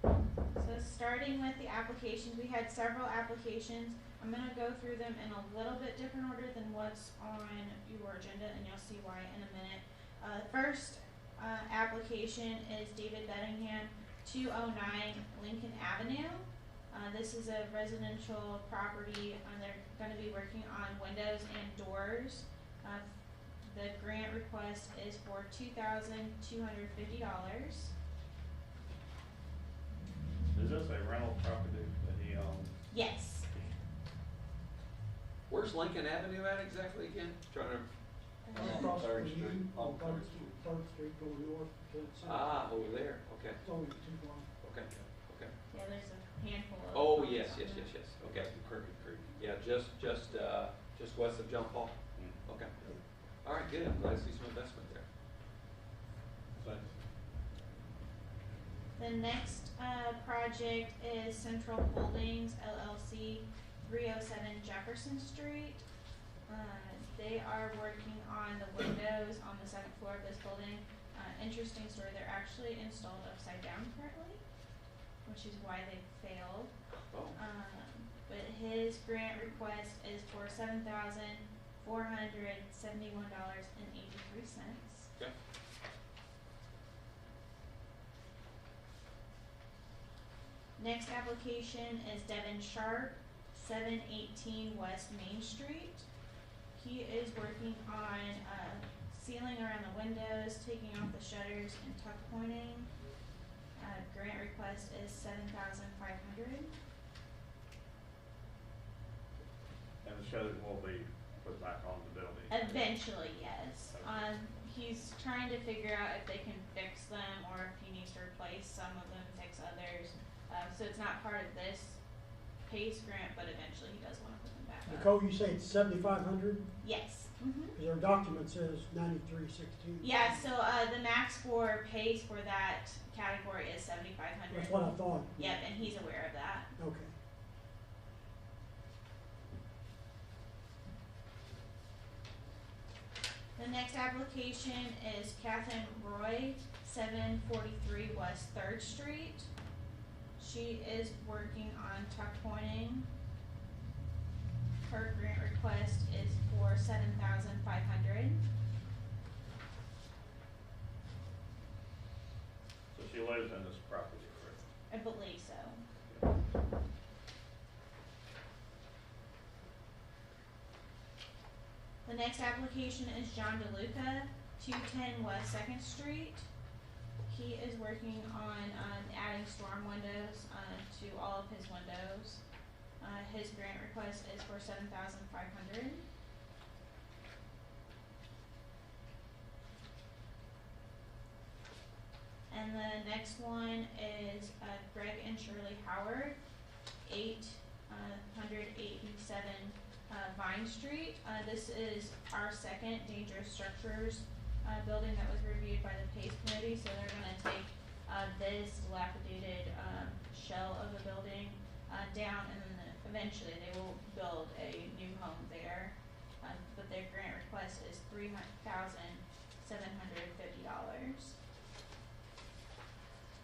So starting with the applications, we had several applications. I'm gonna go through them in a little bit different order than what's on your agenda, and you'll see why in a minute. First application is David Bettingham, 209 Lincoln Avenue. This is a residential property, and they're gonna be working on windows and doors. The grant request is for $2,250. Is this a rental property that he owns? Yes. Where's Lincoln Avenue at exactly again? Trying to. Across Third from Street. you, On on Third Third Street going north to the center. Over there. Okay. It's only 2 blocks. Okay. Okay. Yeah, there's a handful of. Oh, homes yes, on yes, there. yes, yes. Okay. Crooked Creek. Yeah, just west of John Paul. Okay. All right, good. I'm glad to see some investment there. Thanks. The next project is Central Holdings LLC, 307 Jefferson Street. They are working on the windows on the second floor of this building. Interesting story, they're actually installed upside down currently, which is why they failed. Oh. But his grant request is for $7,471.83. Okay. Next application is Devin Sharp, 718 West Main Street. He is working on sealing around the windows, taking off the shutters, and tuck pointing. Grant request is $7,500. And the shutters will be put back on the building. Eventually, yes. He's trying to figure out if they can fix them or if he needs to replace some of them, fix others. So it's not part of this PACE grant, but eventually he does want to put them back up. Nicole, you say it's 7,500? Yes. Because our document says 9316. Yeah, so the max for PACE for that category is 7,500. That's what I thought. Yep, and he's aware of that. Okay. The next application is Katherine Roy, 743 West 3rd Street. She is working on tuck pointing. Her grant request is for $7,500. So she lives in this property, correct? I believe so. The next application is John DeLuca, 210 West 2nd Street. He is working on adding storm windows to all of his windows. His grant request is for $7,500. And the next one is Greg and Shirley Howard, 887 Vine Street. This is our second dangerous structures building that was reviewed by the PACE committee, so they're gonna take this dilapidated, shell of a building, down, and then eventually they will build a new home there. But their grant request is $3,750.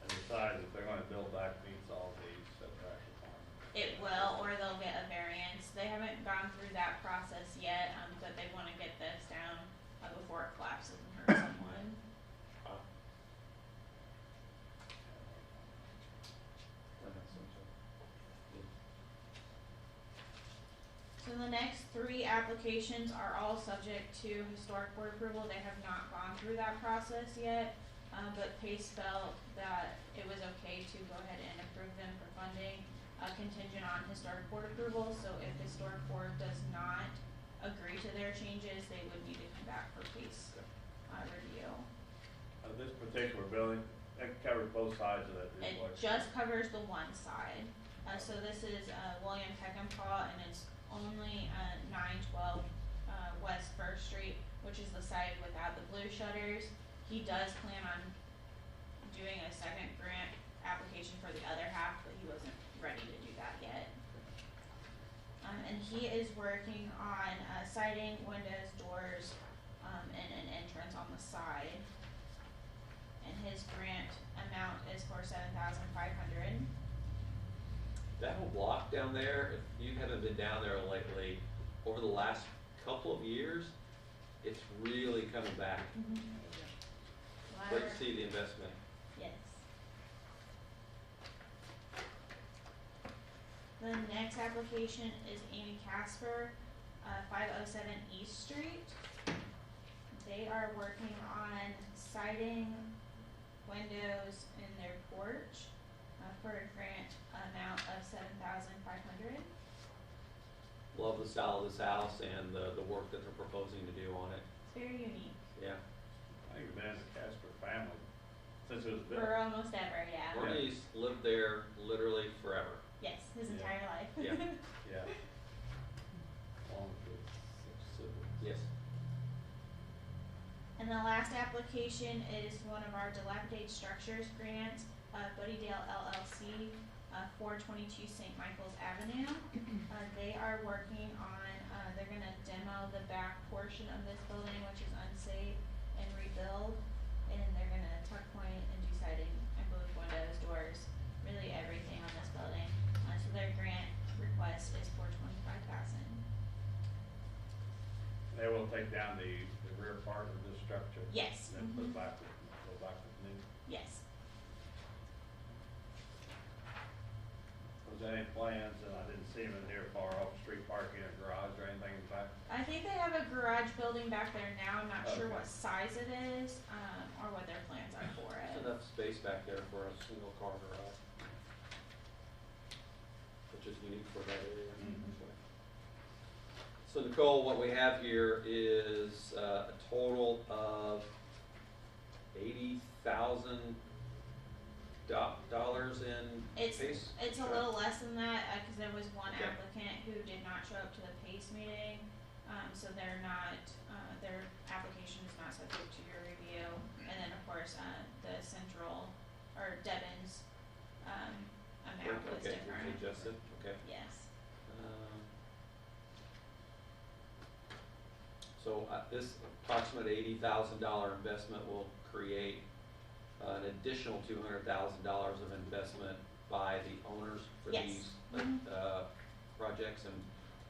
And the size that they're gonna build back meets all the setback requirements. It will, or they'll get a variance. They haven't gone through that process yet, but they wanna get this down, before it collapses and hurts someone. So the next 3 applications are all subject to historic board approval. They have not gone through that process yet, but Pace felt that it was okay to go ahead and approve them for funding, contingent on historic board approval. So if historic board does not agree to their changes, they would need to come back for Pace review. This particular building, that covers both sides of that It duplex. just covers the one side. So this is William Peckinpah, and it's only 912 West First Street, which is the side without the blue shutters. He does plan on doing a second grant application for the other half, but he wasn't ready to do that yet. And he is working on siding, windows, doors, and an entrance on the side. And his grant amount is for $7,500. That whole block down there, if you haven't been down there lately, over the last couple of years, it's really coming back. Great to see the investment. Yes. The next application is Amy Casper, 507 East Street. They are working on siding, windows in their porch, for a grant amount of $7,500. Love the style of this house and the work that they're proposing to do on it. It's very unique. Yeah. I think we've been in the Casper family since it was built. For almost ever, yeah. Bernie's lived there literally forever. Yes, his Yeah. entire life. Yeah. Yeah. Long as Yes. And the last application is one of our dilapidated structures grant, Buddydale LLC, 422 St. Michael's Avenue. They are working on, they're gonna demo the back portion of this building, which is unsafe, and rebuild. And they're gonna tuck point and do siding, I believe windows, doors, really everything on this building. So their grant request is for $25,000. They will take down the rear part of the structure. Yes. And then Mhm. go back with new. Yes. Was there any plans, and I didn't see them in here, far off street parking or garage or anything in back? I think they have a garage building back there now. I'm not sure Okay. what size it is, or what their plans are for There's it. enough space back there for a single car garage, which is unique for that area. So Nicole, what we have here is a total of $80,000 in Pace. It's a little less than that, cause there was one Okay. applicant who did not show up to the PACE meeting. So they're not, their application is not subject to your review. And then of course, the central, or Devon's, amount was Okay, different. adjusted, okay. Yes. So this approximate $80,000 investment will create an additional $200,000 of investment by the owners for Yes. these Mhm. projects, and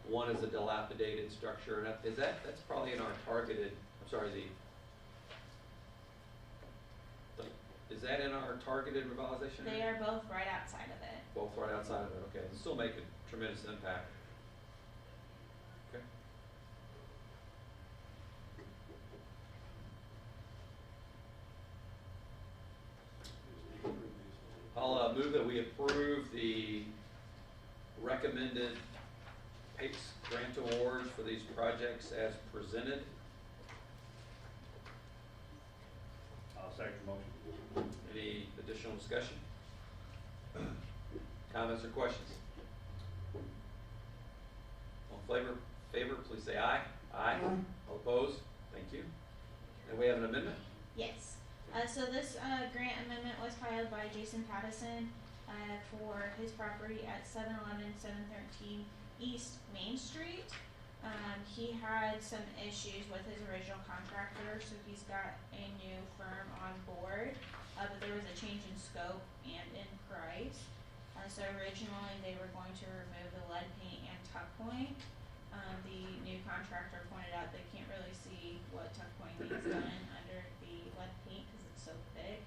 one is a dilapidated structure, and that's probably in our targeted, I'm sorry, is that in our targeted revitalization They area? are both right outside of it. Both right outside of it, okay, it'll still make a tremendous impact. Okay. I'll move that we approve the recommended PACE grant awards for these projects as presented. I'll second the motion. Any additional discussion? Comments or questions? All in favor, please say aye. Aye. All opposed? Thank you. And we have an amendment? Yes. So this grant amendment was filed by Jason Madison for his property at 711, 713 East Main Street. He had some issues with his original contractor, so he's got a new firm on board, but there was a change in scope and in price. So originally they were going to remove the lead paint and tuck point. The new contractor pointed out they can't really see what tuck pointing is done under the lead paint because it's so thick.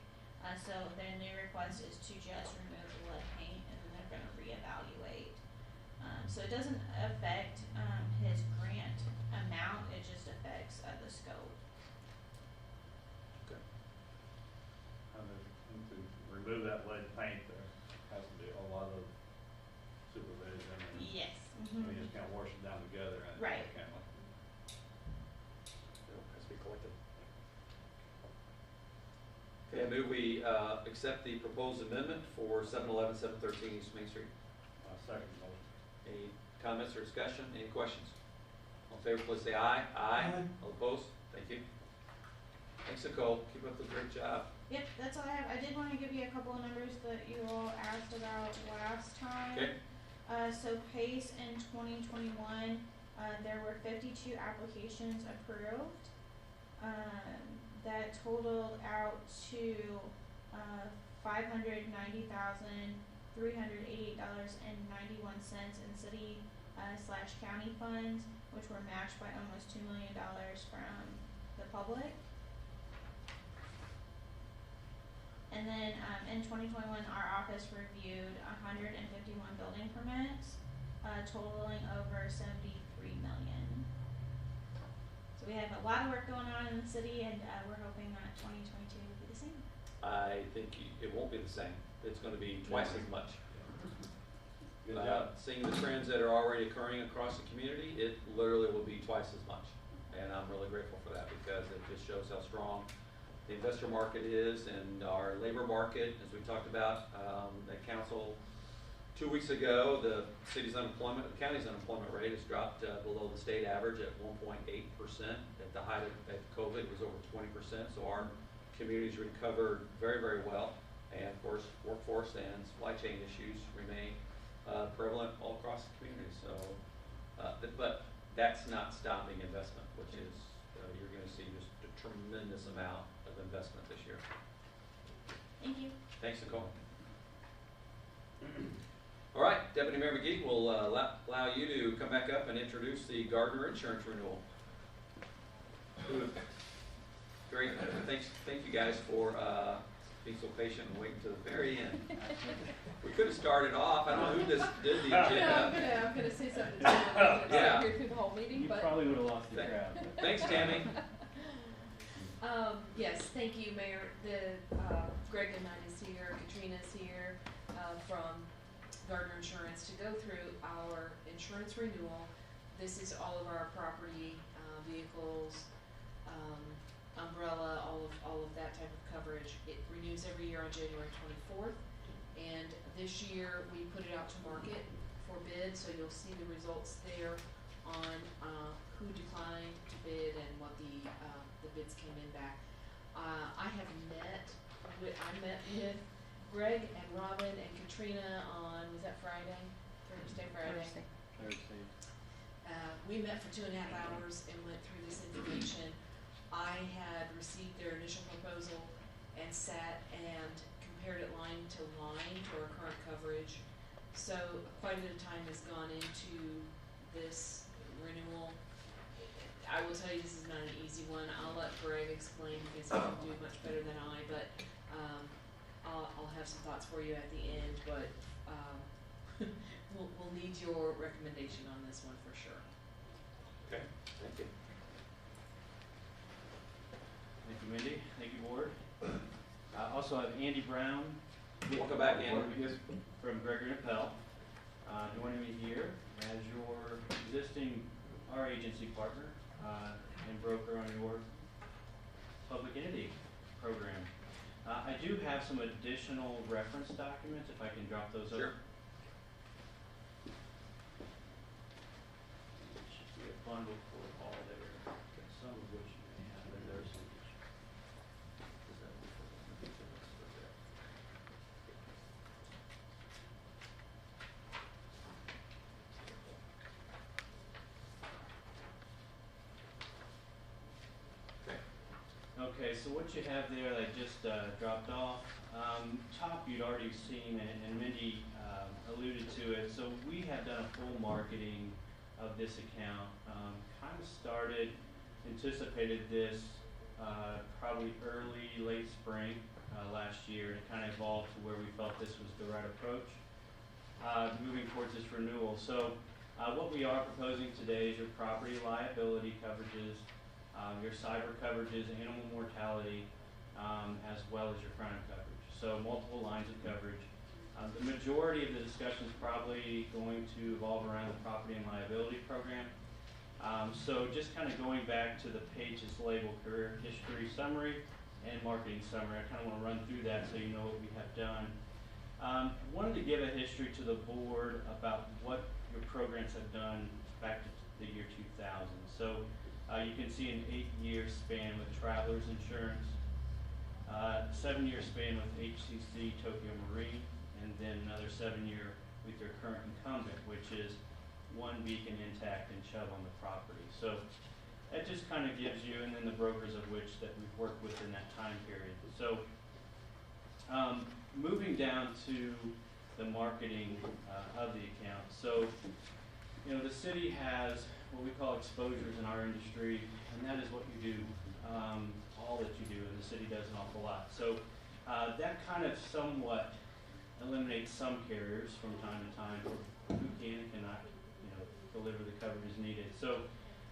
So their new request is to just remove the lead paint, and then they're gonna reevaluate. So it doesn't affect his grant amount, it just affects the scope. Okay. To remove that lead paint, there has to be a lot of supervision and Yes. we just can't wash it down together and Right. can't we? Has to be collected. Okay, I move we accept the proposed amendment for 711, 713 East Main Street. Second motion. Any comments or discussion? Any questions? All in favor, please say aye. Aye. Aye. All opposed? Thank you. Thanks, Nicole. Keep up the great job. Yep, that's all I have. I did want to give you a couple of numbers that you all asked about last time. Okay. So PACE in 2021, there were 52 applications approved. That totaled out to $590,388.91 in city / county funds, which were matched by almost $2 million from the public. And then in 2021, our office reviewed 151 building permits, totaling over 73 million. So we have a lot of work going on in the city, and we're hoping that 2022 will be the same. I think it won't be the same. It's going to be twice as much. Good job. Seeing the trends that are already occurring across the community, it literally will be twice as much. And I'm really grateful for that because it just shows how strong the investor market is and our labor market, as we talked about at council 2 weeks ago. The county's unemployment rate has dropped below the state average at 1.8%. At the height of COVID, it was over 20%. So our community's recovered very, very well. And of course, workforce and supply chain issues remain prevalent all across the community. So, but that's not stopping investment, which is you're going to see just a tremendous amount of investment this year. Thank you. Thanks, Nicole. All right, Deputy Mayor McGee will allow you to come back up and introduce the Gardner insurance renewal. Great. Thank you guys for being so patient and waiting to the very end. We could have started off. I don't know who just did the agenda. I'm gonna say something to you. Yeah. Here through the whole meeting, You but. probably would have lost the crowd. Thanks, Tammy. Yes, thank you, Mayor. Greg and I is here, Katrina's here, from Gardner Insurance to go through our insurance renewal. This is all of our property, vehicles, umbrella, all of that type of coverage. It renews every year on January 24th. And this year we put it out to market for bid, so you'll see the results there on who declined to bid and what the bids came in back. I met with Greg and Robin and Katrina on, was that Friday? Thursday. Thursday. We met for 2.5 hours and went through this information. I had received their initial proposal and sat and compared it line to line to our current coverage. So quite a bit of time has gone into this renewal. I will tell you this is not an easy one. I'll let Greg explain because he can do much better than I, but I'll have some thoughts for you at the end, but we'll need your recommendation on this one for sure. Okay, thank you. Thank you, Wendy. Thank you, Board. I also have Andy Brown. Welcome back, Andy. From Gregory and Appel, joining me here as your existing, our agency partner and broker on your public entity program. I do have some additional reference documents, if I can drop those up. Sure. Should be a bundle full of all there, some of which you may have, and there's some. Is that before? Okay, so what you have there that I just dropped off, top you'd already seen, and Mindy alluded to it. So we have done a full marketing of this account. Kind of started, anticipated this probably early, late spring last year, and it kind of evolved to where we felt this was the right approach moving towards this renewal. So what we are proposing today is your property liability coverages, your cyber coverages, animal mortality, as well as your crime coverage. So multiple lines of coverage. The majority of the discussion is probably going to evolve around the property and liability program. So just kind of going back to the pages labeled career history summary and marketing summary, I kind of want to run through that so you know what we have done. Wanted to give a history to the board about what your programs have done back to the year 2000. So you can see an 8-year span with Travelers Insurance, 7-year span with HCC Tokyo Marine, and then another 7-year with your current incumbent, which is One Beacon Intact and Schell on the property. So that just kind of gives you, and then the brokers of which that we've worked with in that time period. So moving down to the marketing of the account. So, you know, the city has what we call exposures in our industry, and that is what you do, all that you do, and the city does an awful lot. So that kind of somewhat eliminates some carriers from time to time who can and cannot, you know, deliver the coverage needed. So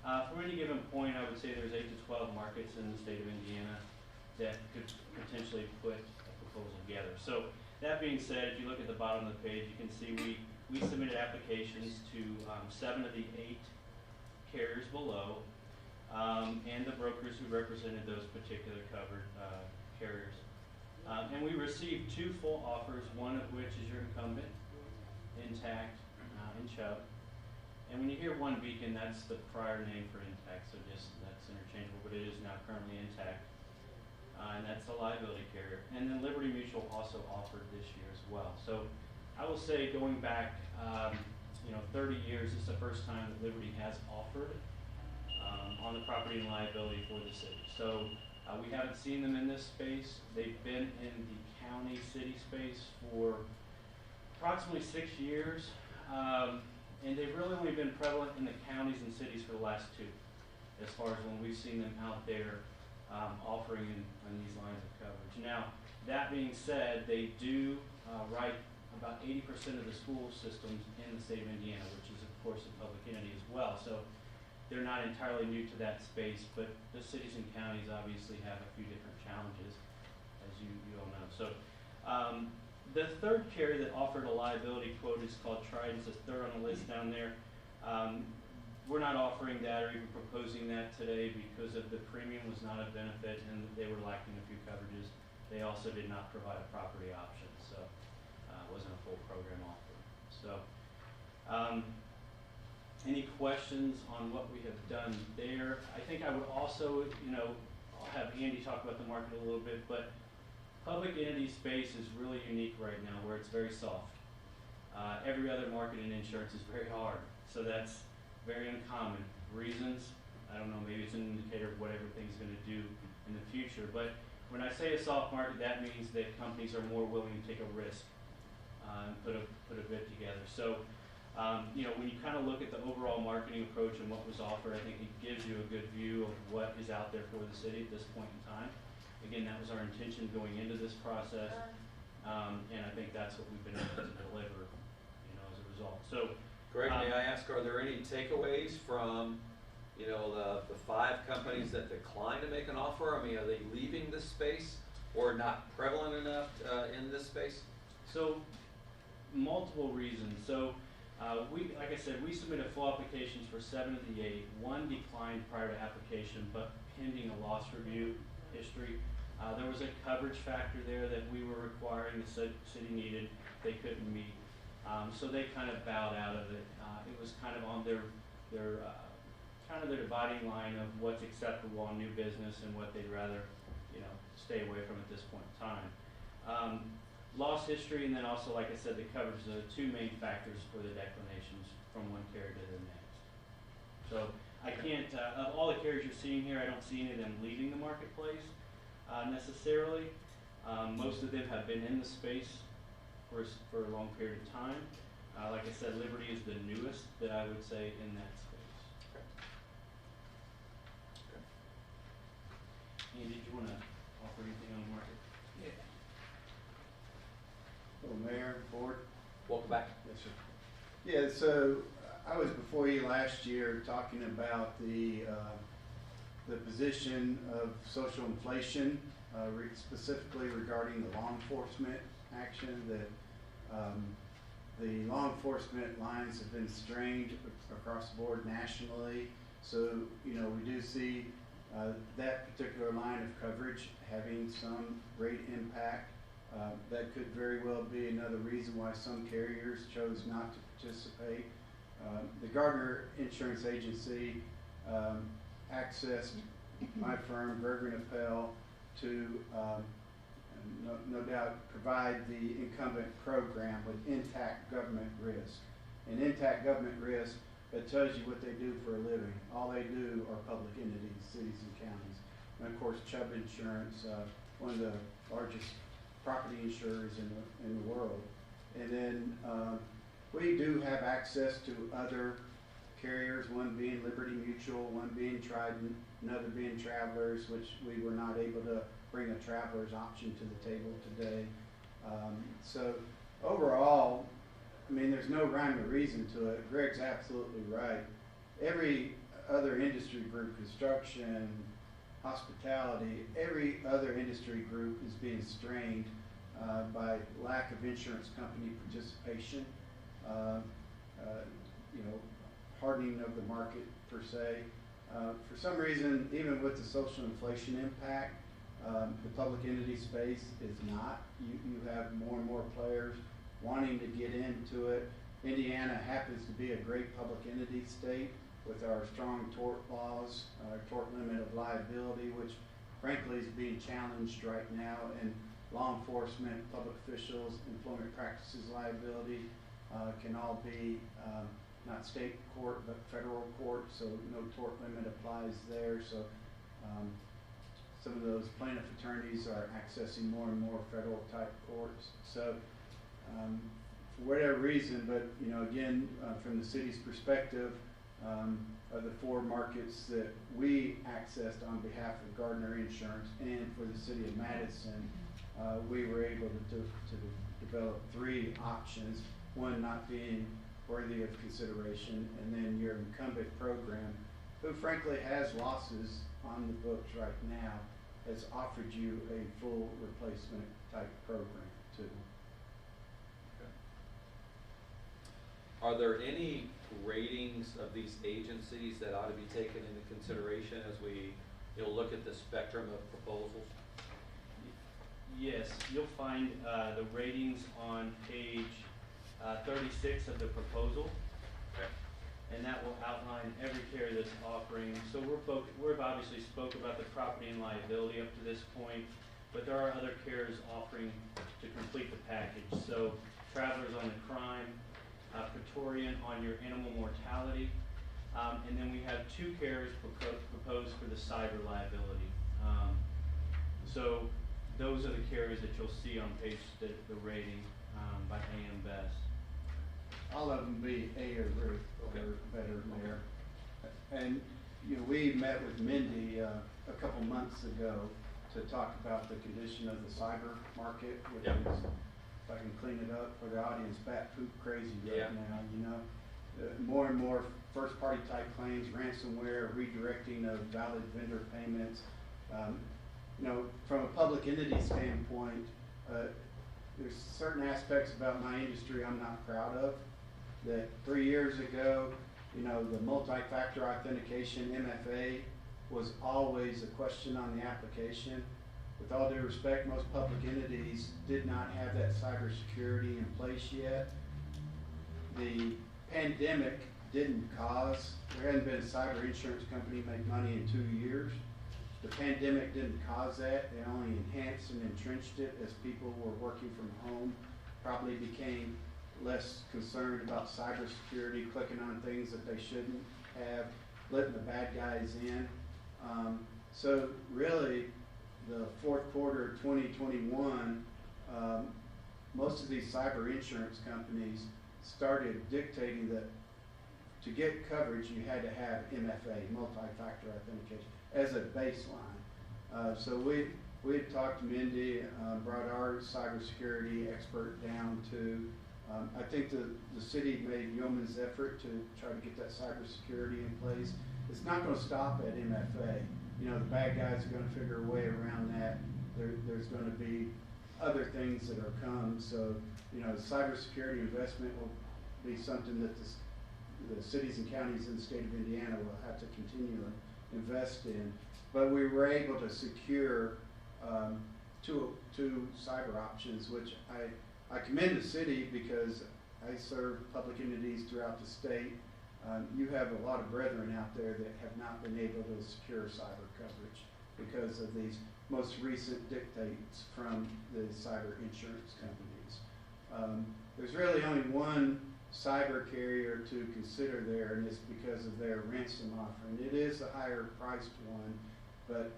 from any given point, I would say there's 8 to 12 markets in the state of Indiana that could potentially put a proposal together. So that being said, if you look at the bottom of the page, you can see we submitted applications to 7 of the 8 carriers below, and the brokers who represented those particular covered carriers. And we received 2 full offers, one of which is your incumbent, Intact, and Chubb. And when you hear One Beacon, that's the prior name for Intact, so just that's interchangeable, but it is now currently Intact. And that's the liability carrier. And then Liberty Mutual also offered this year as well. So I will say, going back, 30 years, this is the first time that Liberty has offered on the property and liability for the city. So we haven't seen them in this space. They've been in the county city space for approximately 6 years. And they've really only been prevalent in the counties and cities for the last 2, as far as when we've seen them out there offering in these lines of coverage. Now, that being said, they do write about 80% of the school systems in the state of Indiana, which is, of course, a public entity as well. So they're not entirely new to that space, but the cities and counties obviously have a few different challenges, as you all know. So the third carrier that offered a liability quote is called Trident. It's the third on the list down there. We're not offering that or even proposing that today because of the premium was not a benefit and they were lacking a few coverages. They also did not provide a property option, so it wasn't a full program offer. So any questions on what we have done there? I think I would also, I'll have Andy talk about the market a little bit, but public entity space is really unique right now where it's very soft. Every other market in insurance is very hard, so that's very uncommon. Reasons, I don't know, maybe it's an indicator of what everything's going to do in the future, but when I say a soft market, that means that companies are more willing to take a risk and put a bid together. So, when you kind of look at the overall marketing approach and what was offered, I think it gives you a good view of what is out there for the city at this point in time. Again, that was our intention going into this process, and I think that's what we've been able to deliver, as a result. So, Greg, may I ask, are there any takeaways from, the 5 companies that declined to make an offer? I mean, are they leaving this space or not prevalent enough in this space? So, multiple reasons. So, like I said, we submitted full applications for 7 of the 8. 1 declined prior to application, but pending a loss review history. There was a coverage factor there that we were requiring the city needed. They couldn't meet. So they kind of bowed out of it. It was kind of on their dividing line of what's acceptable on new business and what they'd rather, stay away from at this point in time. Loss history, and then also, like I said, the coverage are the 2 main factors for the declinations from one carrier to the next. So I can't, of all the carriers you're seeing here, I don't see any of them leaving the marketplace. necessarily. Most of them have been in the space for a long period of time. Like I said, Liberty is the newest that I would say in that space. Ian, did you want to offer anything on the market? Hello, Mayor, Board. Welcome back. Yes, sir. Yeah, so I was before you last year talking about the position of social inflation, specifically regarding the law enforcement action that the law enforcement lines have been strained across the board nationally. So, you know, we do see that particular line of coverage having some rate impact. That could very well be another reason why some carriers chose not to participate. The Gardner Insurance Agency accessed my firm, Berger & Appel, to no doubt provide the incumbent program with intact government risk. And intact government risk, that tells you what they do for a living. All they do are public entities, cities and counties. And of course, Chubb Insurance, one of the largest property insurers in the world. And then we do have access to other carriers, one being Liberty Mutual, one being Trident, another being Travelers, which we were not able to bring a Travelers option to the table today. So overall, I mean, there's no rhyme or reason to it. Greg's absolutely right. Every other industry group, construction, hospitality, every other industry group is being strained by lack of insurance company participation, you know, hardening of the market per se. For some reason, even with the social inflation impact, the public entity space is not. You have more and more players wanting to get into it. Indiana happens to be a great public entity state with our strong tort laws, our tort limit of liability, which frankly is being challenged right now, and law enforcement, public officials, employment practices liability can all be not state court but federal court, so no tort limit applies there. So some of those plaintiff attorneys are accessing more and more federal type courts. So for whatever reason, but you know, again, from the city's perspective, of the four markets that we accessed on behalf of Gardner Insurance and for the city of Madison, we were able to develop three options, one not being worthy of consideration, and then your incumbent program, who frankly has losses on the books right now, has offered you a full replacement type program too. Are there any ratings of these agencies that ought to be taken into consideration as we look at the spectrum of proposals? Yes, you'll find the ratings on page 36 of the proposal. Okay. And that will outline every carrier that's offering. So we've obviously spoke about the property and liability up to this point, but there are other carriers offering to complete the package. So Travelers on the crime, Praetorian on your animal mortality, and then we have two carriers proposed for the cyber liability. So those are the carriers that you'll see on page the rating by AM Best. All of them be A or better, Mayor. And you know, we met with Mindy a couple months ago to talk about the condition of the cyber market, which is, if I can clean it up for the audience, bat poop crazy right now. You know, more and more first-party type claims, ransomware, redirecting of valid vendor payments. You know, from a public entity standpoint, there's certain aspects about my industry I'm not proud of. That 3 years ago, you know, the multi-factor authentication, MFA, was always a question on the application. With all due respect, most public entities did not have that cybersecurity in place yet. The pandemic didn't cause, there hadn't been a cyber insurance company make money in 2 years. The pandemic didn't cause that. It only enhanced and entrenched it as people were working from home, probably became less concerned about cybersecurity, clicking on things that they shouldn't have, letting the bad guys in. So really, the fourth quarter of 2021, most of these cyber insurance companies started dictating that to get coverage, you had to have MFA, multi-factor authentication, as a baseline. So we had talked to Mindy, brought our cybersecurity expert down to, I think the city made yeoman's effort to try to get that cybersecurity in place. It's not going to stop at MFA. You know, the bad guys are going to figure a way around that. There's going to be other things that are come. So, you know, cybersecurity investment will be something that the cities and counties in the state of Indiana will have to continually invest in. But we were able to secure two cyber options, which I commend the city because I serve public entities throughout the state. You have a lot of brethren out there that have not been able to secure cyber coverage because of these most recent dictates from the cyber insurance companies. There's really only one cyber carrier to consider there, and it's because of their ransom offer. And it is the higher priced one, but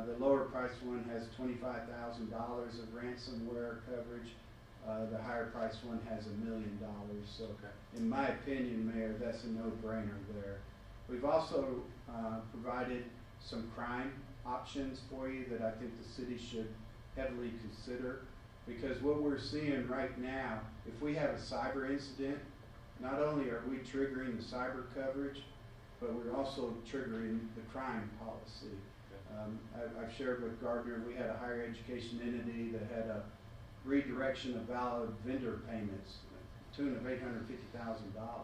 the lower priced one has $25,000 of ransomware coverage. The higher priced one has $1 million. So in my opinion, Mayor, that's a no-brainer there. We've also provided some crime options for you that I think the city should heavily consider, because what we're seeing right now, if we have a cyber incident, not only are we triggering the cyber coverage, but we're also triggering the crime policy. I've shared with Gardner, we had a higher education entity that had a redirection of valid vendor payments to the tune of $850,000.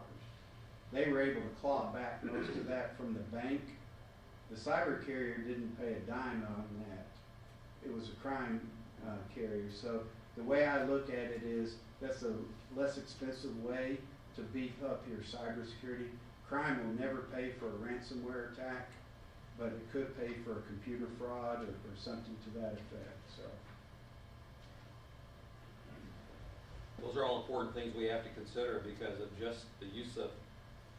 They were able to claw back most of that from the bank. The cyber carrier didn't pay a dime on that. It was a crime carrier. So the way I look at it is that's a less expensive way to beef up your cybersecurity. Crime will never pay for a ransomware attack, but it could pay for a computer fraud or something to that effect. So those are all important things we have to consider because of just the use of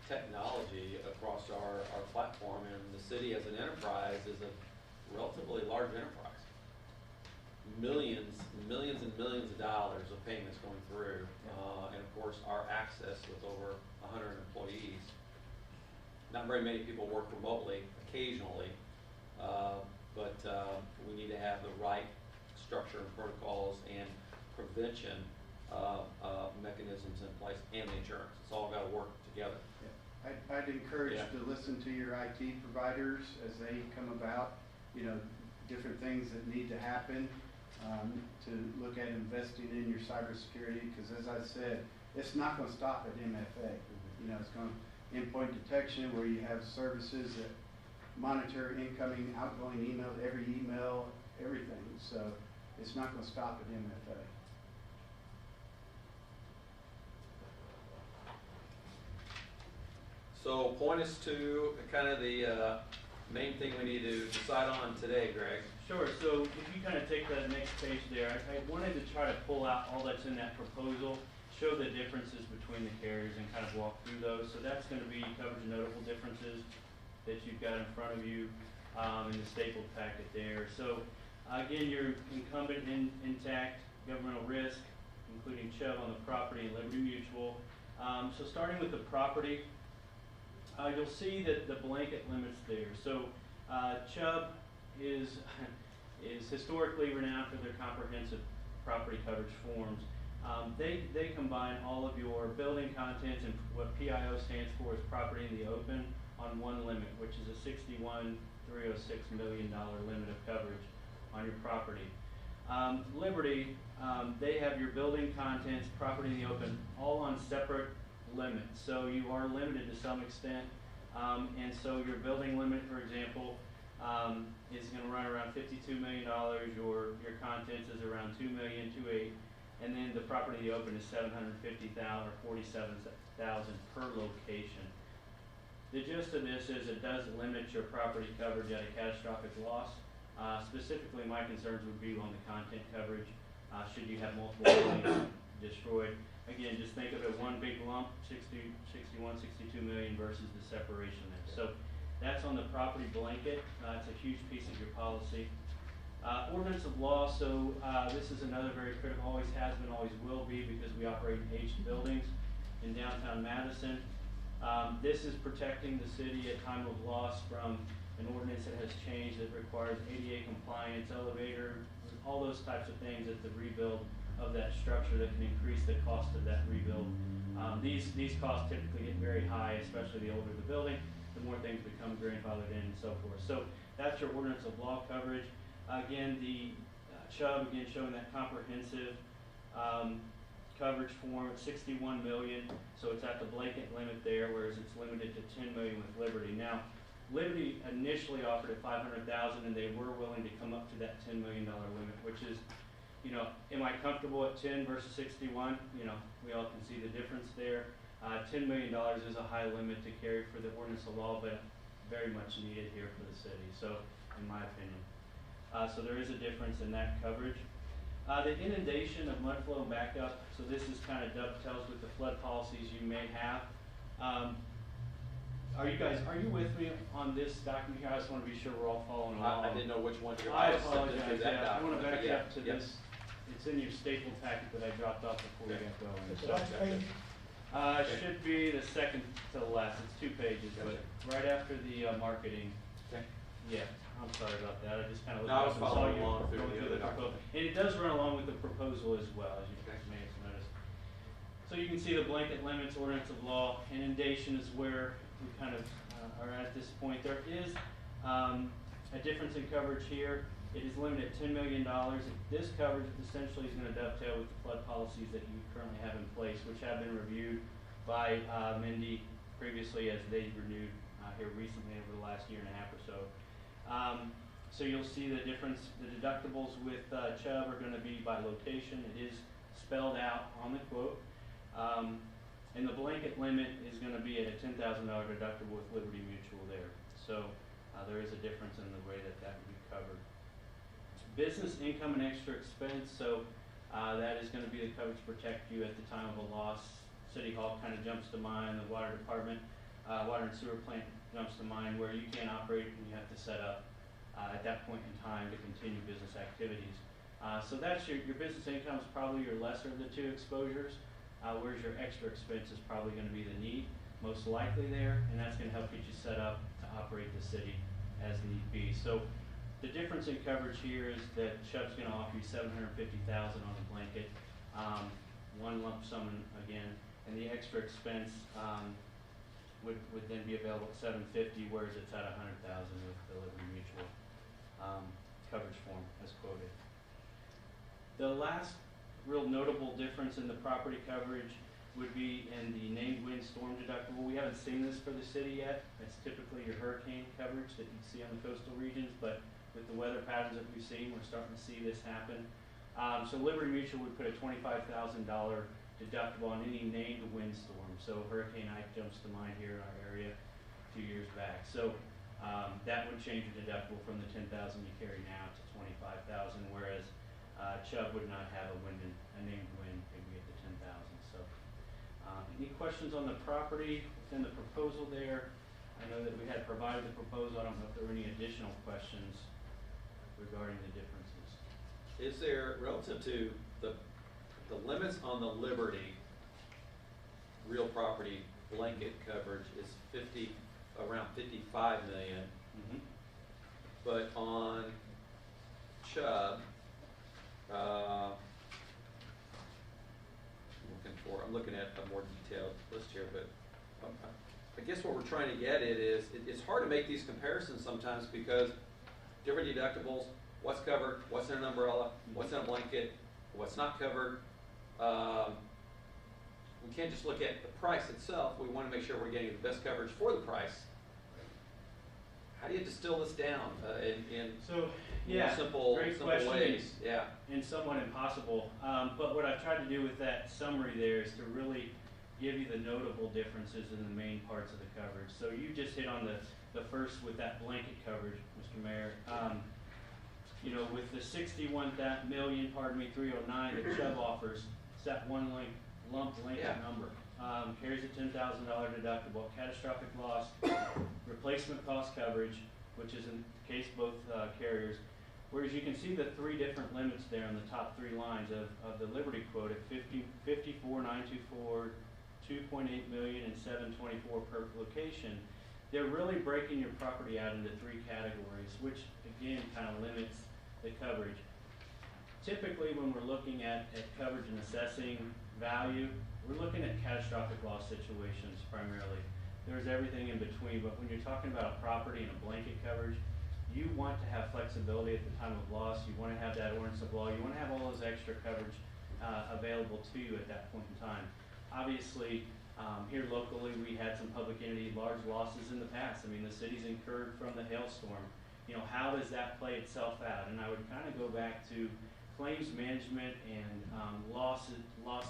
technology across our platform, and the city as an enterprise is a relatively large enterprise. Millions and millions of dollars of payments going through, and of course our access with over 100 employees. Not very many people work remotely, occasionally, but we need to have the right structure and protocols and prevention mechanisms in place, and the insurance. It's all got to work together. Yeah. I'd encourage to listen to your IT providers as they come about, you know, different things that need to happen, to look at investing in your cybersecurity, because as I said, it's not going to stop at MFA. You know, it's going to endpoint detection where you have services that monitor incoming, outgoing email, every email, everything. So it's not going to stop at MFA. So point us to kind of the main thing we need to decide on today, Greg. Sure, so if you kind of take that next page there, I wanted to try to pull out all that's in that proposal, show the differences between the carriers and kind of walk through those. So that's going to be coverage notable differences that you've got in front of you in the stapled packet there. So again, your incumbent intact governmental risk, including Schell on the property and Liberty Mutual. So starting with the property, you'll see that the blanket limits there. So Chubb is historically renowned for their comprehensive property coverage forms. They combine all of your building contents and what PIO stands for is property in the open on one limit, which is a $61,306 million limit of coverage on your property. Liberty, they have your building contents, property in the open, all on separate limits. So you are limited to some extent. And so your building limit, for example, is going to run around $52 million. Your contents is around $2,208,000, and then the property in the open is $750,000 or $47,000 per location. The gist of this is it does limit your property coverage at a catastrophic loss. Specifically, my concerns would be on the content coverage. Should you have multiple buildings destroyed? Again, just think of it one big lump, 61, 62 million versus the separation there. So that's on the property blanket. It's a huge piece of your policy. Ordinance of Law, so this is another very critical, always has been, always will be, because we operate in aged buildings in downtown Madison. This is protecting the city at time of loss from an ordinance that has changed that requires ADA compliance, elevator, all those types of things at the rebuild of that structure that can increase the cost of that rebuild. These costs typically get very high, especially the older the building, the more things become grandfathered in and so forth. So that's your Ordinance of Law coverage. Again, the Chubb, again, showing that comprehensive coverage form at 61 million, so it's at the blanket limit there, whereas it's limited to 10 million with Liberty. Now, Liberty initially offered at 500,000, and they were willing to come up to that $10 million limit, which is, you know, am I comfortable at 10 versus 61? You know, we all can see the difference there. $10 million is a high limit to carry for the Ordinance of Law, but very much needed here for the city, so, in my opinion. So there is a difference in that coverage. The inundation of mud flow and backup, so this is kind of dovetails with the flood policies you may have. Are you with me on this document here? I just want to be sure we're all following along. I didn't know which one you're. I apologize, yeah, I want to back yeah, up to yeah. this. It's in your staple packet that I dropped off before we got going. It's the So, last page. it should be the second to the last, it's 2 pages, but right after the marketing. Okay. Yeah, I'm sorry about that, I just kind of No, I was looked up and saw following you along through going the through other the proposal. And it does run along with the proposal as well, as you may have noticed. So you can see the blanket limits, Ordinance of Law. Inundation is where we kind of are at this point. There is a difference in coverage here. It is limited at $10 million. This coverage essentially is going to dovetail with the flood policies that you currently have in place, which have been reviewed by Mindy previously as they renewed here recently over the last year and a half or so. So you'll see the difference. The deductibles with Chubb are going to be by location. It is spelled out on the quote. And the blanket limit is going to be at a $10,000 deductible with Liberty Mutual there. So there is a difference in the way that that would be covered. Business income and extra expense, so that is going to be the coverage to protect you at the time of a loss. City Hall kind of jumps to mind, the water department, water and sewer plant jumps to mind, where you can't operate and you have to set up at that point in time to continue business activities. So that's your business income is probably your lesser of the two exposures. Whereas your extra expense is probably going to be the need, most likely there, and that's going to help get you set up to operate the city as need be. So the difference in coverage here is that Chubb's going to offer you $750,000 on the blanket, one lump sum again, and the extra expense would then be available at $750,000, whereas it's at $100,000 with the Liberty Mutual coverage form as quoted. The last real notable difference in the property coverage would be in the named wind storm deductible. We haven't seen this for the city yet. It's typically your hurricane coverage that you see on the coastal regions, but with the weather patterns that we've seen, we're starting to see this happen. So Liberty Mutual would put a $25,000 deductible on any named windstorm. So Hurricane Ike jumps to mind here in our area 2 years back. So that would change your deductible from the $10,000 you carry now to $25,000, whereas Chubb would not have a named wind, it would be at the $10,000. So, any questions on the property within the proposal there? I know that we had provided the proposal. I don't know if there were any additional questions regarding the differences. Is there, relative to the limits on the Liberty real property blanket coverage is around 55 million, but on Chubb, I'm looking at a more detailed list here, but I guess what we're trying to get at is it's hard to make these comparisons sometimes because different deductibles, what's covered, what's in an umbrella, what's in a blanket, what's not covered. We can't just look at the price itself. We want to make sure we're getting the best coverage for the price. How do you distill this down in simple ways? Yeah. And somewhat impossible. But what I've tried to do with that summary there is to really give you the notable differences in the main parts of the coverage. So you just hit on the first with that blanket coverage, Mr. Mayor. You know, with the 309 that Chubb offers, it's that one lump blanket number. Carries a $10,000 deductible, catastrophic loss, replacement cost coverage, which is in case both carriers, Whereas you can see the three different limits there on the top three lines of the Liberty quote at 54,924, 2.8 million, and 724 per location. They're really breaking your property out into three categories, which again kind of limits the coverage. Typically, when we're looking at coverage and assessing value, we're looking at catastrophic loss situations primarily. There's everything in between, but when you're talking about a property and a blanket coverage, you want to have flexibility at the time of loss. You want to have that ordinance of law. You want to have all those extra coverage available to you at that point in time. Obviously, here locally, we had some public entity large losses in the past. I mean, the city's incurred from the hailstorm. You know, how does that play itself out? And I would kind of go back to claims management and loss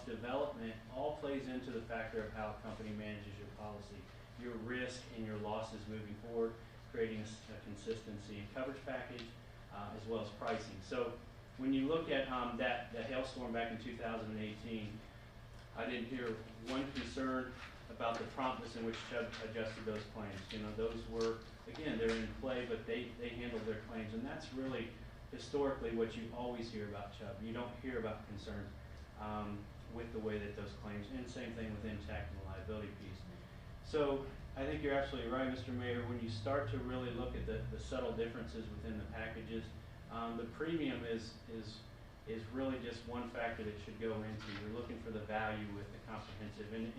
development all plays into the factor of how a company manages your policy, your risk and your losses moving forward, creating a consistency in coverage package as well as pricing. So when you look at the hailstorm back in 2018, I didn't hear one concern about the promptness in which Chubb adjusted those claims. You know, those were, again, they're in play, but they handled their claims, and that's really historically what you always hear about Chubb. You don't hear about concerns with the way that those claims, and same thing with intact and the liability piece. So I think you're absolutely right, Mr. Mayor. When you start to really look at the subtle differences within the packages, the premium is really just one factor that should go into. You're looking for the value with the comprehensive, and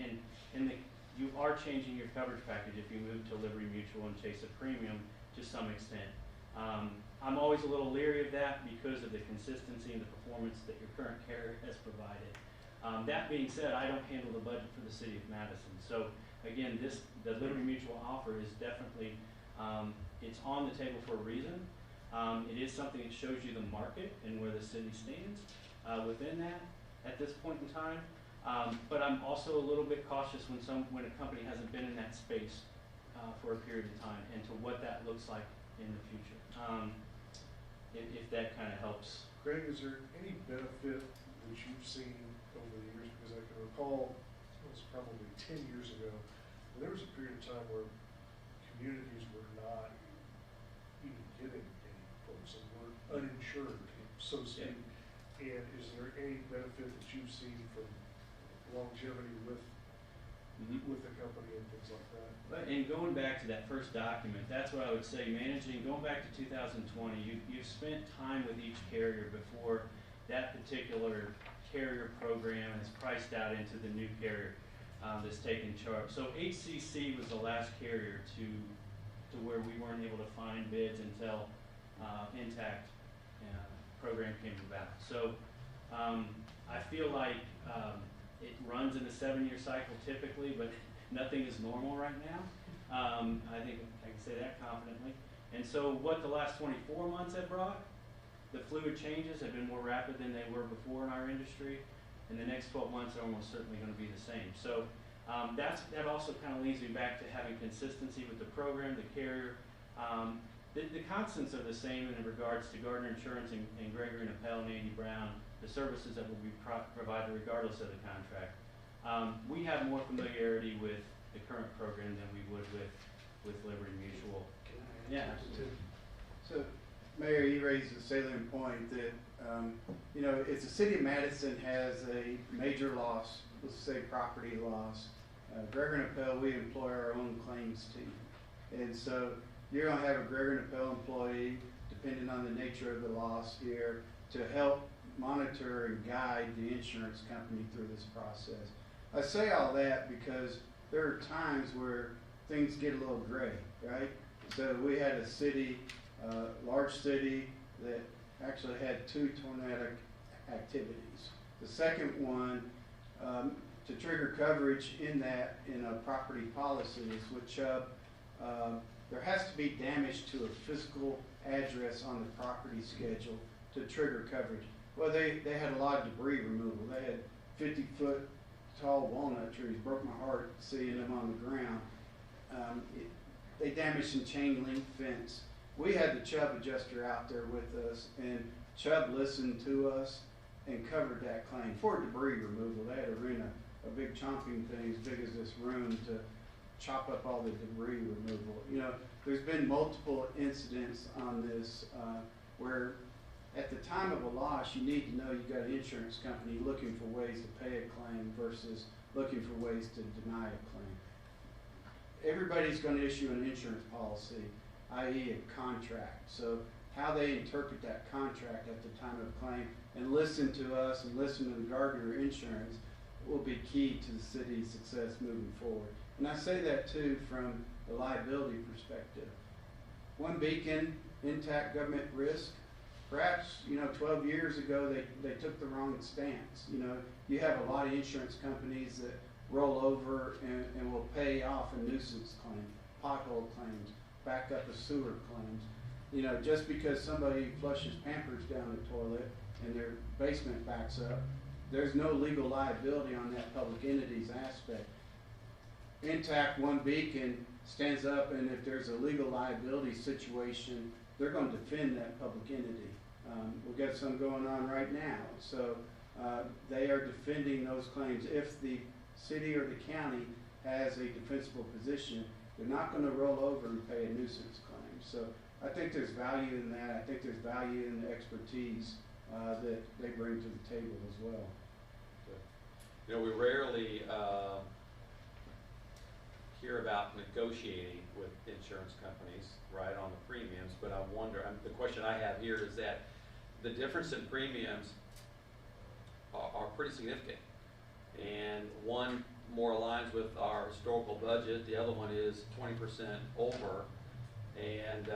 you are changing your coverage package if you move to Liberty Mutual and chase a premium to some extent. I'm always a little leery of that because of the consistency and the performance that your current carrier has provided. That being said, I don't handle the budget for the city of Madison. So again, the Liberty Mutual offer is definitely, it's on the table for a reason. It is something that shows you the market and where the city stands within that at this point in time. But I'm also a little bit cautious when a company hasn't been in that space for a period of time and to what that looks like in the future. If that kind of helps. Greg, is there any benefit that you've seen over the years? Because I can recall, it was probably 10 years ago, there was a period of time where communities were not even getting any quotes and were uninsured, so to speak. Yeah. And is there any benefit that you've seen from longevity with the company and things like that? And going back to that first document, that's what I would say, going back to 2020, you've spent time with each carrier before that particular carrier program is priced out into the new carrier that's taken charge. So HCC was the last carrier to where we weren't able to find bids until Intact program came about. So I feel like it runs in a 7-year cycle typically, but nothing is normal right now. I think I can say that confidently. And so what the last 24 months have brought, the fluid changes have been more rapid than they were before in our industry, and the next 12 months are almost certainly going to be the same. So that also kind of leads me back to having consistency with the program, the carrier. The constants are the same in regards to Gardner Insurance and Gregory and Appel and Andy Brown, the services that will be provided regardless of the contract. We have more familiarity with the current program than we would with Liberty Mutual. Yeah. So, Mayor, you raised a salient point that, you know, if the city of Madison has a major loss, let's say property loss, Gregory and Appel, we employ our own claims team. And so you're going to have a Gregory and Appel employee, depending on the nature of the loss here, to help monitor and guide the insurance company through this process. I say all that because there are times where things get a little gray, right? So we had a city, large city, that actually had 2 tornadic activities. The second one, to trigger coverage in a property policy is with Chubb, there has to be damage to a physical address on the property schedule to trigger coverage. Well, they had a lot of debris removal. They had 50-foot tall walnut trees. Broke my heart seeing them on the ground. They damaged some chain link fence. We had the Chubb adjuster out there with us, and Chubb listened to us and covered that claim for debris removal. They had to rent a big chomping thing as big as this room to chop up all the debris removal. You know, there's been multiple incidents on this where at the time of a loss, you need to know you've got an insurance company looking for ways to pay a claim versus looking for ways to deny a claim. Everybody's gonna issue an insurance policy, i.e. a contract. So how they interpret that contract at the time of claim and listen to us and listen to the Gardner insurance will be key to the city's success moving forward. And I say that too from the liability perspective. One Beacon, intact government risk, perhaps, 12 years ago, they took the wrong stance. You have a lot of insurance companies that roll over and will pay off a nuisance claim, pothole claims, back up a sewer claims. Just because somebody flushes Pampers down the toilet and their basement backs up, there's no legal liability on that public entity's aspect. Intact One Beacon stands up, and if there's a legal liability situation, they're going to defend that public entity. We've got some going on right now, so they are defending those claims. If the city or the county has a defensible position, they're not going to roll over and pay a nuisance claim. So I think there's value in that. I think there's value in the expertise that they bring to the table as well. We rarely hear about negotiating with insurance companies, right, on the premiums, but I wonder, the question I have here is that the difference in premiums are pretty significant. And one more aligns with our historical budget, the other one is 20% over, and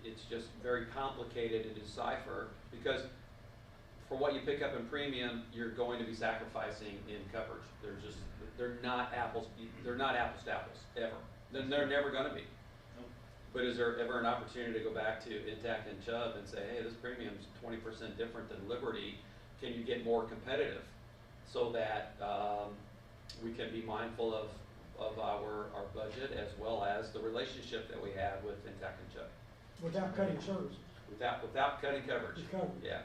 it's just very complicated to decipher, because for what you pick up in premium, you're going to be sacrificing in coverage. They're not apples to apples, ever. They're never gonna be. But is there ever an opportunity to go back to Intact and Chubb and say, hey, this premium's 20% different than Liberty, can you get more competitive? So that we can be mindful of our budget as well as the relationship that we have with Intact and Chubb. Without cutting services. Without cutting coverage. The coverage. Yeah.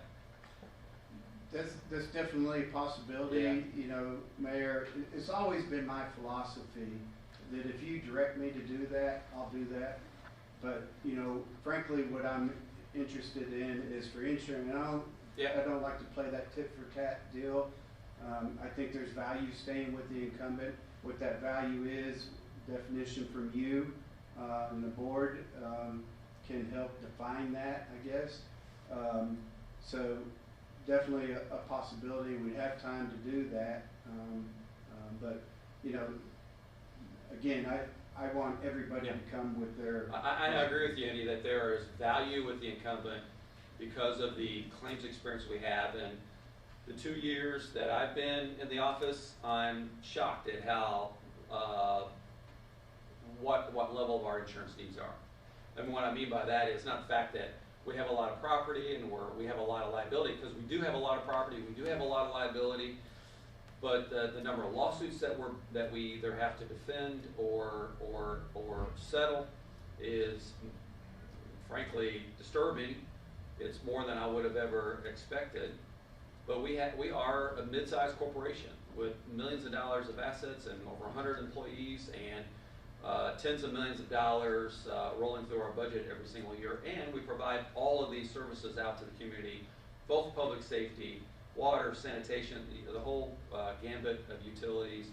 That's definitely a possibility. Yeah. Mayor, it's always been my philosophy that if you direct me to do that, I'll do that. But, frankly, what I'm interested in is for insurance. I don't like to play that tit for tat deal. I think there's value staying with the incumbent. What that value is, definition from you and the board can help define that, I guess. So definitely a possibility. We have time to do that. But, again, I want everybody to come with their... I agree with you, Andy, that there is value with the incumbent because of the claims experience we have. And the 2 years that I've been in the office, I'm shocked at how, what level of our insurance needs are. And what I mean by that is not the fact that we have a lot of property and we have a lot of liability, because we do have a lot of property, we do have a lot of liability, but the number of lawsuits that we either have to defend or settle is frankly disturbing. It's more than I would have ever expected. But we are a mid-sized corporation with millions of dollars of assets and over 100 employees and tens of millions of dollars rolling through our budget every single year. And we provide all of these services out to the community, both public safety, water, sanitation, the whole gambit of utilities,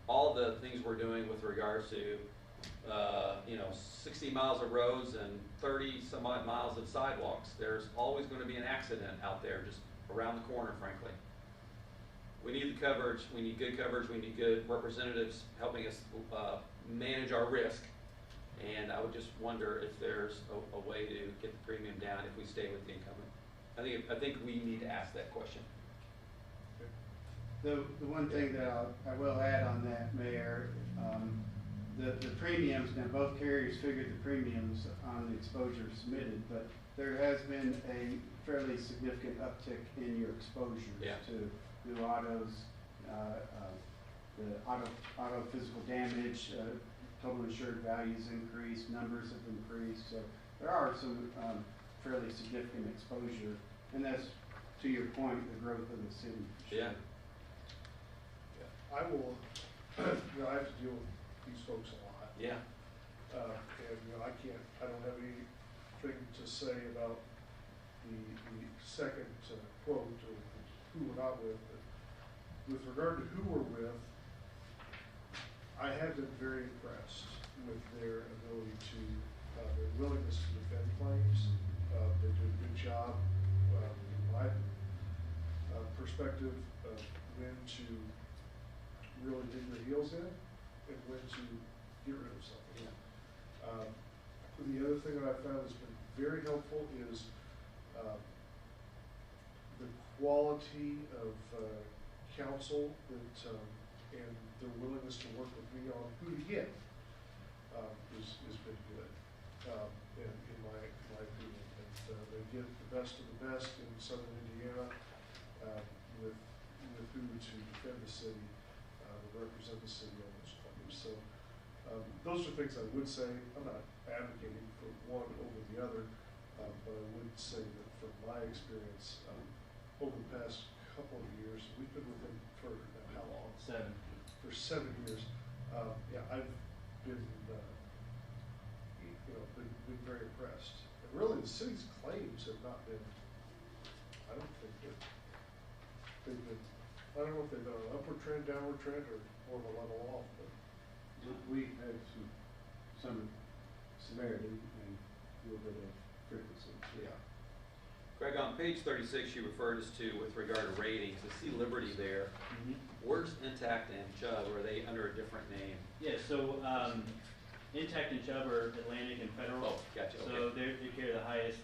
all the things we're doing with regards to 60 miles of roads and 30 some odd miles of sidewalks. There's always going to be an accident out there just around the corner, frankly. We need the coverage, we need good coverage, we need good representatives helping us manage our risk. And I would just wonder if there's a way to get the premium down if we stay with the incumbent. I think we need to ask that question. The one thing that I will add on that, Mayor, the premiums, now both carriers figured the premiums on the exposure submitted, but there has been a fairly significant uptick in your exposures to new autos, the auto physical damage, total insured values increased, numbers have increased, so there are some fairly significant exposure, and that's, to your point, the growth of the city. Yeah. I will, I have to deal with these folks a lot. Yeah. And, I don't have any thing to say about the second quote, of who we're not with, but with regard to who we're with, I have been very impressed with their ability to, their willingness to defend claims. They do a good job, in my perspective, of when to really dig their heels in and when to get rid of something. The other thing that I found has been very helpful is the quality of counsel that, and their willingness to work with me on who to get has been good in my opinion. And they get the best of the best in Southern Indiana with who to defend the city, to represent the city on those claims. So those are things I would say. I'm not advocating for one over the other, but I would say that from my experience over the past couple of years, we've been with them for how long? 7. For 7 years. Yeah, I've been, been very impressed. And really, the city's claims have not been. I don't think that they've been. I don't know if they've been an upward trend, downward trend, or more of a level off. But We had some severity and a little bit of frequency. yeah. Craig, on page 36, you referred us to with regard to ratings. I see Liberty there. Mm-hmm. Where's Intact and Chubb? Are they under a different name? Yeah, so Intact and Chubb are Atlantic and Federal. Oh, gotcha. So Okay. they carry the highest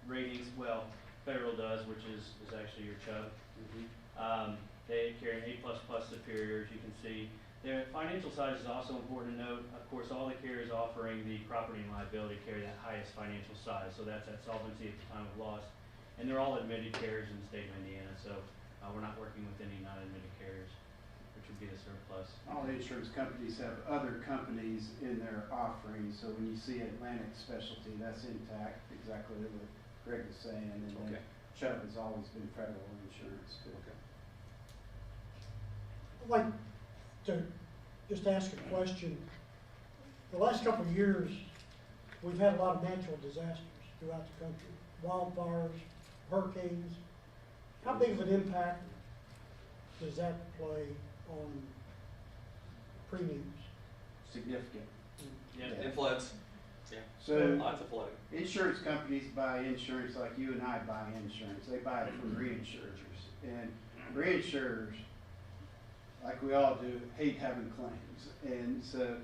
ratings. Well, Federal does, which is actually your Chubb. Mm-hmm. They carry an A++ superior, as you can see. Their financial size is also important to note. Of course, all the carriers offering the property and liability carry that highest financial size, so that's at solvency at the time of loss. And they're all admitted carriers in the state of Indiana, so we're not working with any non-admitted carriers, which would be the surplus. All the insurance companies have other companies in their offerings, so when you see Atlantic Specialty, that's Intact, exactly what Greg was saying, and then Okay. Chubb has always been federal insurance too. Okay. I'd like to just ask a question. The last couple of years, we've had a lot of natural disasters throughout the country. Wildfires, hurricanes. How big of an impact does that play on premiums? Significant. Yeah. And floods. Yeah. So Lots of flooding. insurance companies buy insurance like you and I buy insurance. They buy it from reinsurers. And reinsurers, like we all do, hate having claims. And so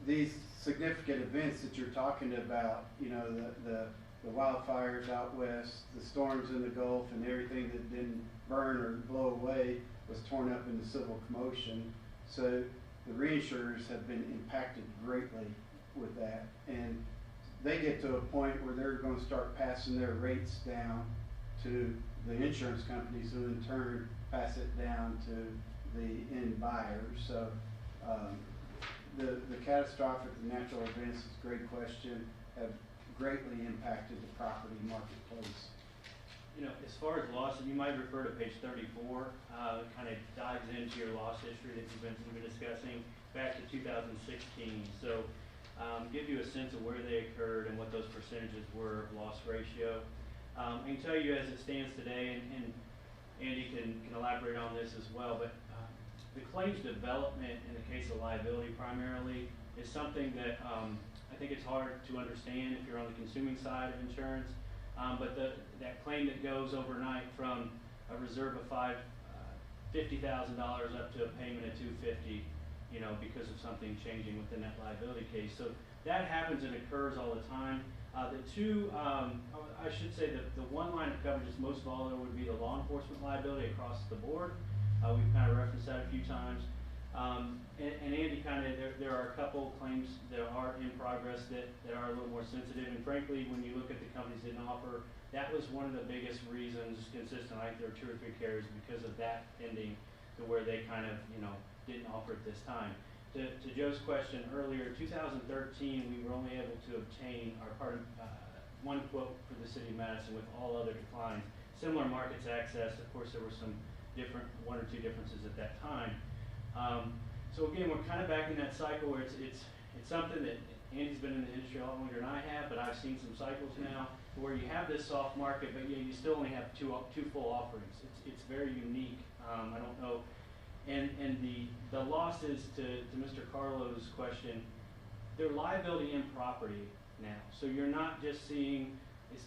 these significant events that you're talking about, the wildfires out west, the storms in the Gulf, and everything that didn't burn or blow away was torn up into civil commotion. So the reinsurers have been impacted greatly with that. And they get to a point where they're going to start passing their rates down to the insurance companies, who in turn pass it down to the end buyers. So the catastrophic natural events, is a great question, have greatly impacted the property marketplace. As far as loss, you might refer to page 34. It kind of dives into your loss history that you've been discussing back to 2016. So give you a sense of where they occurred and what those percentages were of loss ratio. I can tell you as it stands today, and Andy can elaborate on this as well, but the claims development in the case of liability primarily is something that I think it's hard to understand if you're on the consuming side of insurance. But that claim that goes overnight from a reserve of $50,000 up to a payment of $250, because of something changing within that liability case. So that happens and occurs all the time. I should say that the one line of coverage that's most volatile would be the law enforcement liability across the board. We've kind of referenced that a few times. And Andy, there are a couple claims that are in progress that are a little more sensitive. And frankly, when you look at the companies that didn't offer, that was one of the biggest reasons consistent. I think there were 2 or 3 carriers because of that ending to where they didn't offer at this time. To Joe's question earlier, 2013, we were only able to obtain one quote for the city of Madison with all other declines. Similar markets access, of course, there were some 1 or 2 differences at that time. So again, we're kind of back in that cycle where it's something that Andy's been in the industry a lot longer than I have, but I've seen some cycles now where you have this soft market, but you still only have two full offerings. It's very unique. I don't know. And the losses, to Mr. Carlo's question, they're liability and property now. So you're not just seeing,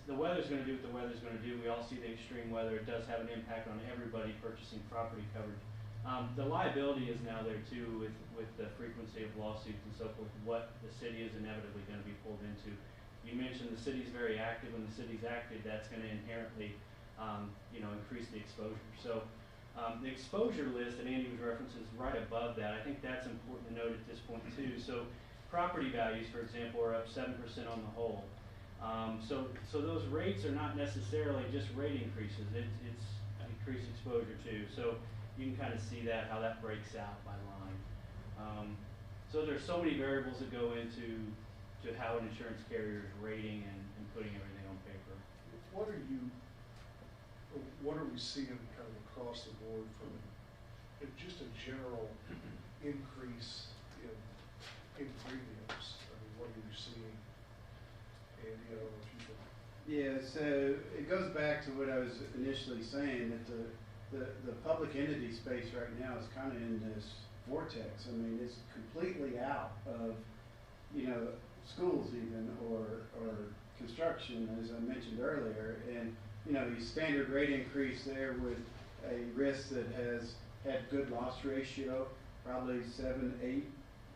the weather's going to do what the weather's going to do. We all see the extreme weather. It does have an impact on everybody purchasing property coverage. The liability is now there too with the frequency of lawsuits and so forth, what the city is inevitably going to be pulled into. You mentioned the city's very active. When the city's active, that's going to inherently increase the exposure. So the exposure list that Andy was referencing is right above that. I think that's important to note at this point too. So property values, for example, are up 7% on the whole. So those rates are not necessarily just rate increases. It's increased exposure too. So you can kind of see that, how that breaks out by line. So there's so many variables that go into how an insurance carrier is rating and putting everything on paper. What are we seeing kind of across the board from just a general increase in premiums? I mean, what are you seeing? Andy, I don't know if you can. Yeah, so it goes back to what I was initially saying, that the public entity space right now is kind of in this vortex. I mean, it's completely out of, schools even, or construction, as I mentioned earlier. And, your standard rate increase there with a risk that has had good loss ratio, probably 7, 8,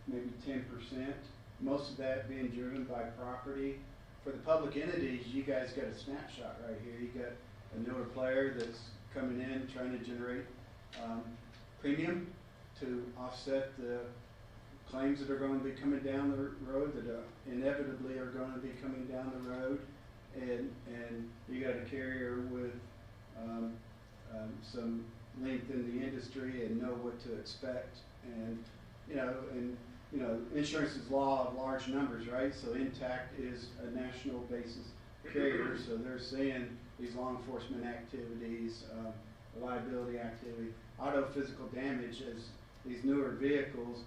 maybe 10%. Most of that being driven by property. For the public entities, you guys got a snapshot right here. You got a newer player that's coming in trying to generate premium to offset the claims that are going to be coming down the road, that inevitably are going to be coming down the road, and you got a carrier with some length in the industry and know what to expect, and insurance is law of large numbers, right? So Intact is a national basis carrier, so they're seeing these law enforcement activities, liability activity, auto physical damage as these newer vehicles.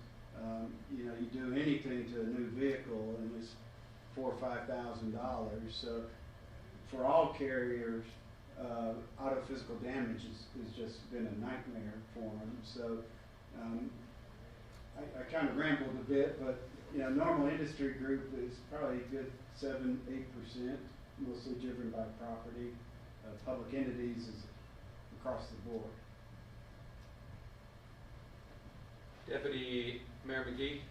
You do anything to a new vehicle and it's $4,000 or $5,000. So for all carriers, auto physical damage has just been a nightmare for them. So I kind of rambled a bit, but normal industry group is probably a good 7-8%, mostly driven by property. Public entities is across the board. Deputy Mayor McGee,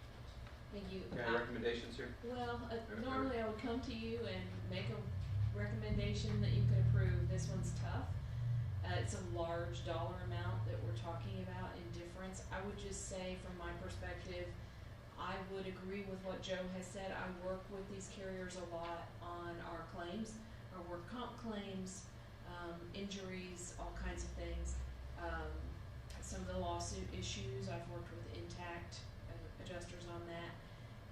Thank you. got any recommendations here? Well, normally I would come to you and make a recommendation that you could approve. This one's tough. It's a large dollar amount that we're talking about in difference. I would just say, from my perspective, I would agree with what Joe has said. I work with these carriers a lot on our claims, our work comp claims, injuries, all kinds of things. Some of the lawsuit issues, I've worked with Intact adjusters on that.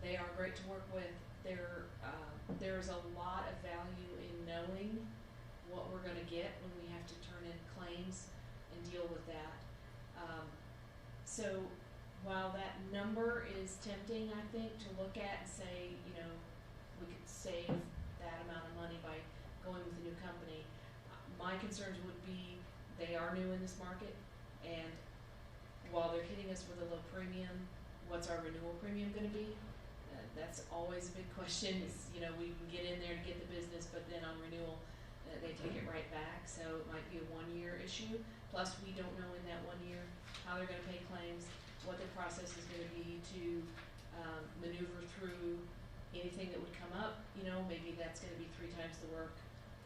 They are great to work with. There's a lot of value in knowing what we're going to get when we have to turn in claims and deal with that. So while that number is tempting, I think, to look at and say, we could save that amount of money by going with a new company, my concerns would be they are new in this market, and while they're hitting us with a low premium, what's our renewal premium going to be? That's always a big question. Is, we can get in there to get the business, but then on renewal, they take it right back. So it might be a 1-year issue. Plus, we don't know in that 1 year how they're going to pay claims, what the process is going to be to maneuver through anything that would come up. Maybe that's going to be 3 times the work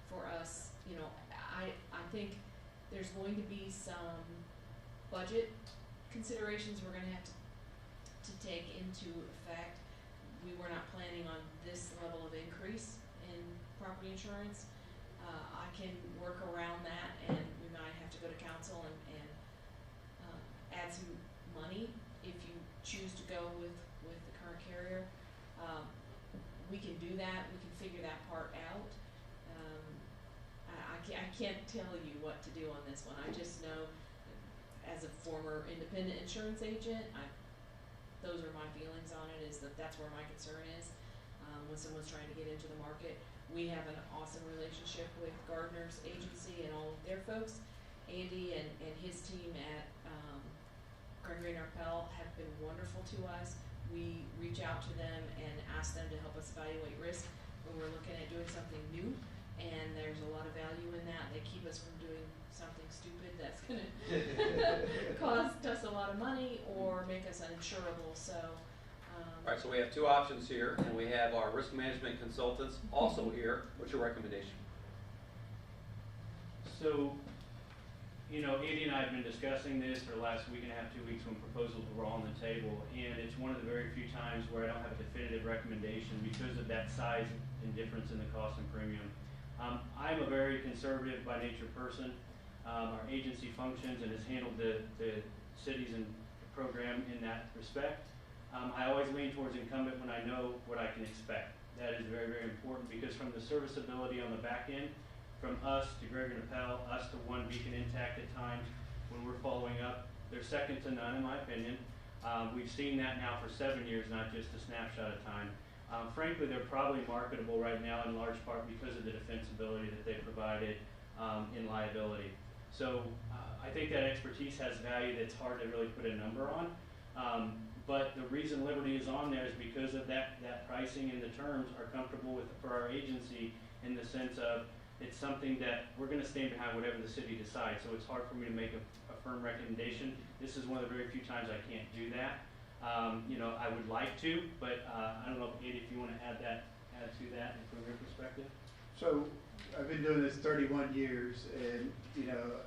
for us. I think there's going to be some budget considerations we're going to have to take into effect. We were not planning on this level of increase in property insurance. I can work around that, and we might have to go to council and add some money if you choose to go with the current carrier. We can do that. We can figure that part out. I can't tell you what to do on this one. I just know, as a former independent insurance agent, those are my feelings on it, is that's where my concern is. when someone's trying to get into the market. We have an awesome relationship with Gardner's agency and all of their folks. Andy and his team at Gregory and Arpel have been wonderful to us. We reach out to them and ask them to help us evaluate risk when we're looking at doing something new, and there's a lot of value in that. They keep us from doing something stupid that's gonna cost us a lot of money or make us uninsurable, so. All right, so we have two options here, and we have our risk management consultants also here. What's your recommendation? So, you know, Andy and I have been discussing this for the last week and a half, 2 weeks when proposals were on the table, and it's one of the very few times where I don't have a definitive recommendation because of that size and difference in the cost and premium. I'm a very conservative by nature person. Our agency functions and has handled the cities and program in that respect. I always lean towards incumbent when I know what I can expect. That is very, very important because from the serviceability on the back end, from us to Gregory and Appel, us to One Beacon Intact at times, when we're following up, they're second to none in my opinion. We've seen that now for 7 years, not just a snapshot of time. Frankly, they're probably marketable right now in large part because of the defensibility that they provided in liability. So I think that expertise has value that's hard to really put a number on. But the reason Liberty is on there is because of that pricing and the terms are comfortable with for our agency in the sense of it's something that we're going to stand behind whatever the city decides. So it's hard for me to make a firm recommendation. This is one of the very few times I can't do that. You know, I would like to, but I don't know, Andy, if you want to add to that from your perspective. So I've been doing this 31 years, and you know,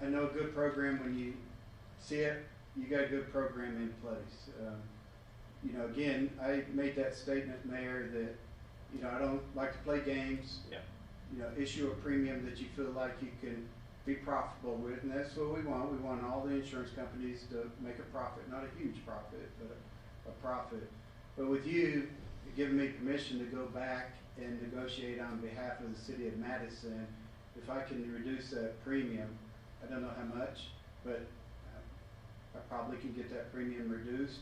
I know a good program when you see it. You got a good program in place. You know, again, I made that statement, Mayor, that you know I don't like to play games. Yeah. You know, issue a premium that you feel like you can be profitable with, and that's what we want. We want all the insurance companies to make a profit, not a huge profit, but a profit. But with you giving me permission to go back and negotiate on behalf of the city of Madison, if I can reduce that premium, I don't know how much, but I probably can get that premium reduced.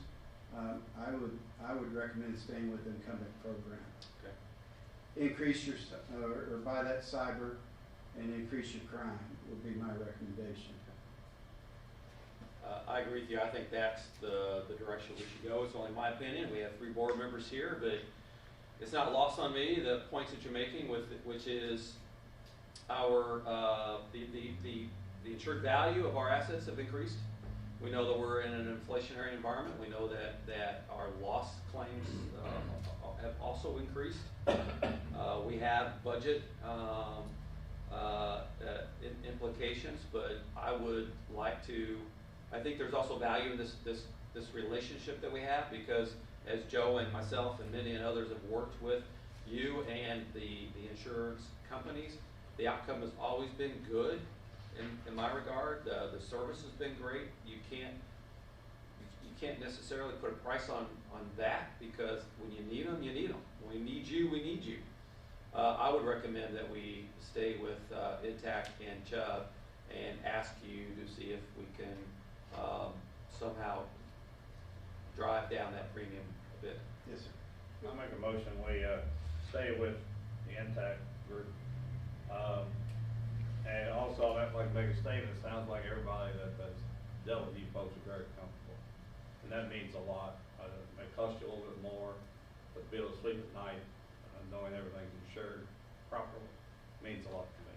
I would recommend staying with the incumbent program. Okay. Increase your, or buy that cyber and increase your crime would be my recommendation. I agree with you. I think that's the direction we should go. It's only my opinion. We have 3 board members here, but it's not lost on me the points that you're making, which is our the insured value of our assets have increased. We know that we're in an inflationary environment. We know that our loss claims have also increased. We have budget implications, but I would like to. I think there's also value in this relationship that we have because, as Joe and myself and many and others have worked with you and the insurance companies, the outcome has always been good. In my regard, the service has been great. You can't necessarily put a price on that because when you need them, you need them. When we need you, we need you. I would recommend that we stay with Intact and Chubb and ask you to see if we can somehow drive down that premium a bit. Yes, sir. I'll make a motion, we stay with the Intact group. And also, I'd like to make a statement, it sounds like everybody that's dealt with you folks are very comfortable. And that means a lot. It may cost you a little bit more, but to be able to sleep at night, knowing everything's insured properly, means a lot to me.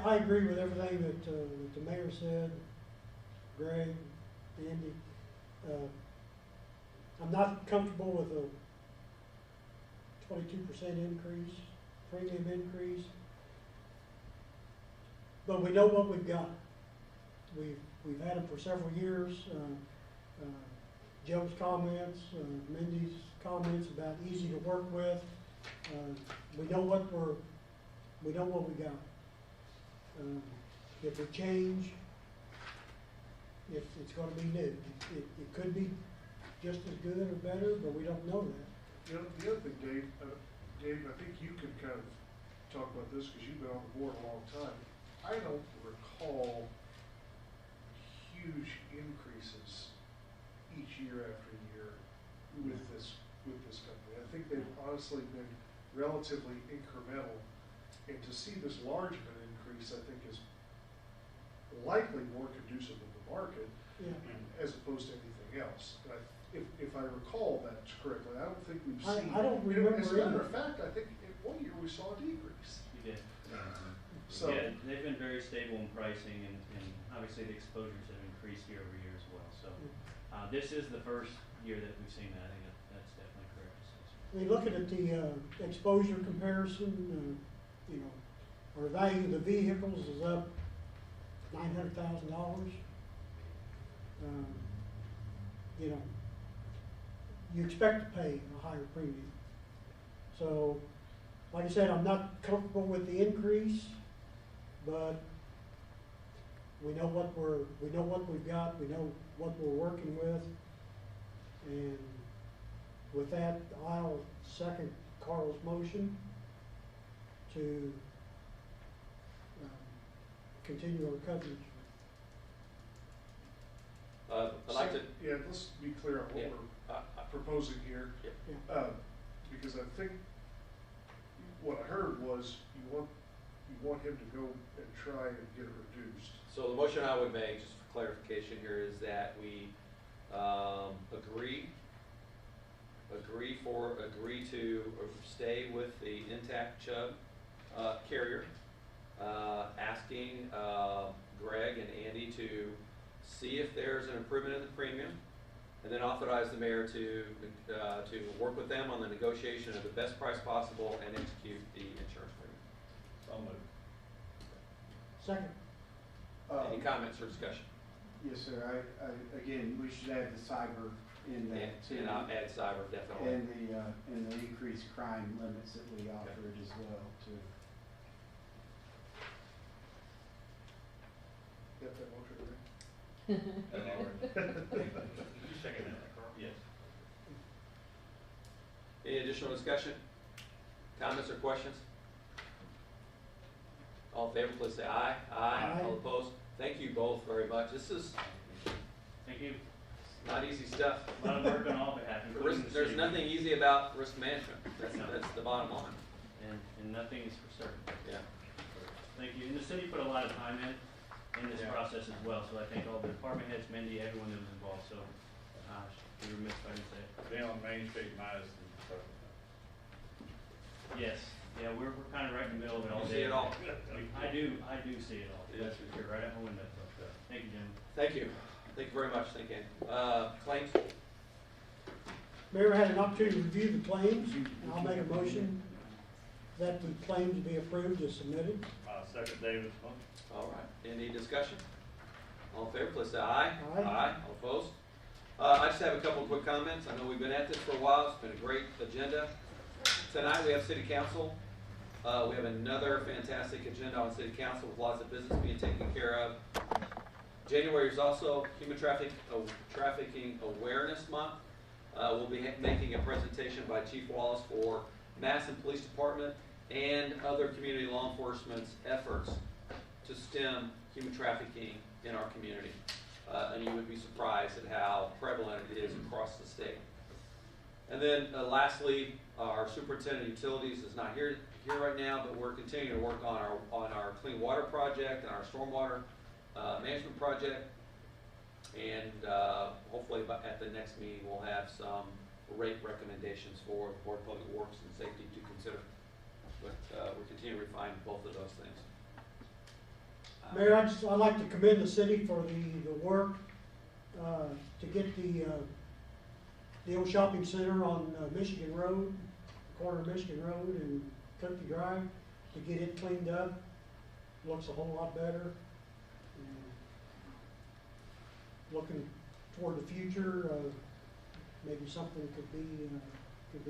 I agree with everything that the mayor said, Greg, Andy. I'm not comfortable with a 22% increase, premium increase. But we know what we've got. We've had them for several years. Joe's comments, Mindy's comments about easy to work with. We know what we got. If we change, it's going to be new. It could be just as good or better, but we don't know that. You know, the other thing, Dave, I think you could kind of talk about this because you've been on the board a long time. I don't recall huge increases each year after year with this company. I think they've honestly been relatively incremental, and to see this large of an increase, I think is likely more conducive of the market Yeah. as opposed to anything else. And if I recall that correctly, I don't think we've seen. I don't remember As a matter either. of fact, I think in one year we saw a decrease. You did. So. Yeah, they've been very stable in pricing, and obviously the exposures have increased year over year as well. So this is the first year that we've seen that. I think that's definitely correct. I mean, looking at the exposure comparison, you know, our value of the vehicles is up $900,000. You know, you expect to pay a higher premium. So, like I said, I'm not comfortable with the increase, but we know what we've got, we know what we're working with, and with that, I'll second Carl's motion to continue our coverage. I'd like to, Yeah, let's be clear on what Yeah. we're proposing here. Yeah. Because I think what I heard was you want him to go and try and get it reduced. so the motion I would make, just for clarification here, is that we agree to stay with the intact Chubb carrier, asking Greg and Andy to see if there's an improvement in the premium, and then authorize the mayor to work with them on the negotiation of the best price possible and execute the insurance premium. So moved. Second. Any comments or discussion? Yes, sir. Again, we should add the cyber in that too. And I'll add cyber, definitely. And the increased crime limits that we offered as well too. Got that motion, right? You second that, Carl? Yes. Any additional discussion? Comments or questions? All in favor, please say aye. Aye. All opposed? Thank you both very much. This is Thank you. not easy stuff. A lot of work on all behalf, including the There's city. nothing easy about risk management. No. That's the bottom line. And nothing is for certain. Yeah. Thank you. And the city put a lot of time in this Yeah. process as well. So I thank all the department heads, Mindy, everyone that was involved. So be remiss if I didn't say it. Being on Main Street, Madison. Yes. Yeah, we're kind of right in the middle of it all You day. see it all. I do see it all. Yeah. That's for sure. Right at my window. So, thank you, Jim. Thank you. Thank you very much. Thank you. Claims? Mayor had an opportunity to review the claims, and I'll make a motion that the claims be approved as submitted. Second Davis motion. All right. Any discussion? All in favor, please say aye. Aye. All opposed? I just have a couple of quick comments. I know we've been at this for a while. It's been a great agenda. Tonight we have city council. We have another fantastic agenda on city council with lots of business being taken care of. January is also Human Trafficking Awareness Month. We'll be making a presentation by Chief Wallace for Madison Police Department and other community law enforcement's efforts to stem human trafficking in our community. And you would be surprised at how prevalent it is across the state. And then lastly, our superintendent of utilities is not here right now, but we're continuing to work on our clean water project and our stormwater management project. And hopefully at the next meeting, we'll have some rate recommendations for the Board of Public Works and Safety to consider. But we're continuing to refine both of those things. Mayor, I'd like to commend the city for the work to get the old shopping center on Michigan Road, corner of Michigan Road and Country Drive, to get it cleaned up. Looks a whole lot better. Looking toward the future, maybe something could be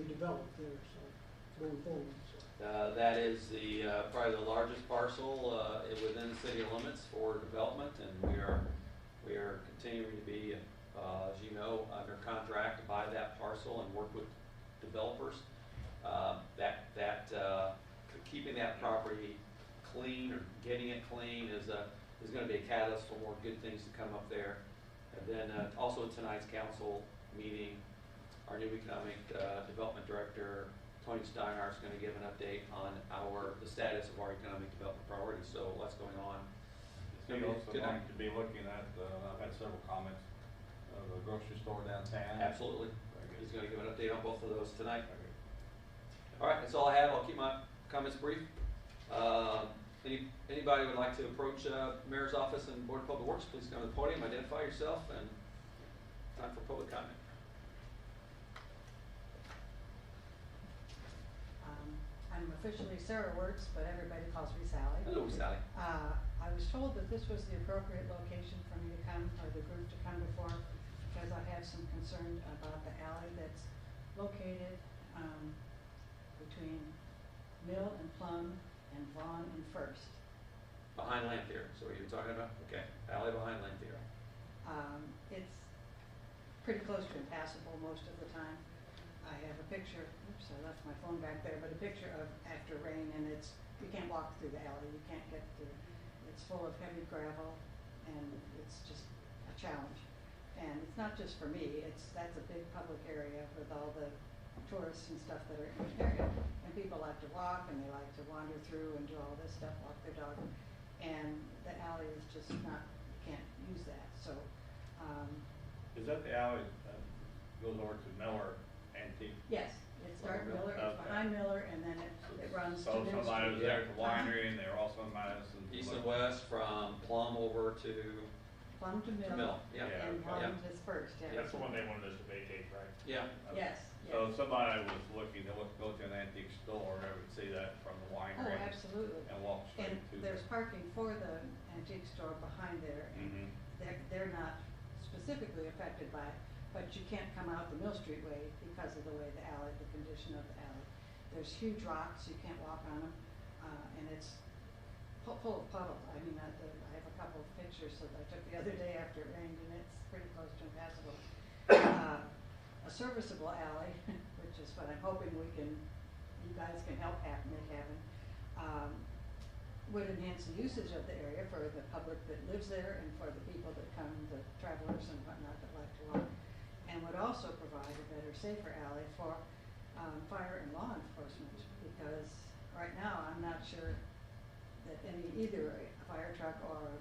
developed there. So going forward. So. That is probably the largest parcel within the city limits for development, and we are continuing to be, as you know, under contract to buy that parcel and work with developers. Keeping that property clean or getting it clean is going to be a catalyst for more good things to come up there. And then also tonight's council meeting, our new economic development director, Tony Stein, is going to give an update on the status of our economic development priorities. So what's going on. It's going to be looking at, I've had several comments, the grocery store downtown. Absolutely. Very good. He's going to give an update on both of those tonight. Okay. All right, that's all I have. I'll keep my comments brief. Anybody would like to approach Mayor's office and Board of Public Works, please come to the podium, identify yourself, and time for public comment. I'm officially Sarah Wertz, but everybody calls me Sally. Hello, Sally. I was told that this was the appropriate location for me to come, or the group to come before, because I have some concern about the alley that's located between Mill and Plum and Vaughn and First. Behind Land Theater, so what you're talking about? Okay, alley behind Land Theater. It's pretty close to impassable most of the time. I have a picture, oops, I left my phone back there, but a picture of after rain, and you can't walk through the alley, you can't get through. It's full of heavy gravel, and it's just a challenge. And it's not just for me, that's a big public area with all the tourists and stuff that are in the area. And people like to walk, and they like to wander through and do all this stuff, walk their dog. And the alley is just not, you can't use that, so. Is that the alley that goes over to Miller Antique? Yes, it starts Miller, it's Okay. behind Miller, and then it runs to So Mill somebody was Street. there at the winery, and they were also in Madison. East and west from Plum over to Plum to Mill. Mill, yeah. Yeah. And okay. Plum is First, yeah. That's the one they wanted us to vacate, right? Yeah. Yes, So yes. somebody was looking, they would go to an antique store, they would see that from the Oh, winery. absolutely. And walk straight And to. there's parking for the antique store behind there. Mm-hmm. They're not specifically affected by it, but you can't come out the Mill Street way because of the way the alley, the condition of the alley. There's huge rocks, you can't walk on them, and it's full of puddles. I mean, I have a couple of pictures that I took the other day after it rained, and it's pretty close to impassable. A serviceable alley, which is what I'm hoping you guys can help make happen, would enhance the usage of the area for the public that lives there and for the people that come, the travelers and whatnot that like to walk, and would also provide a better, safer alley for fire and law enforcement, because right now I'm not sure that either a fire truck or a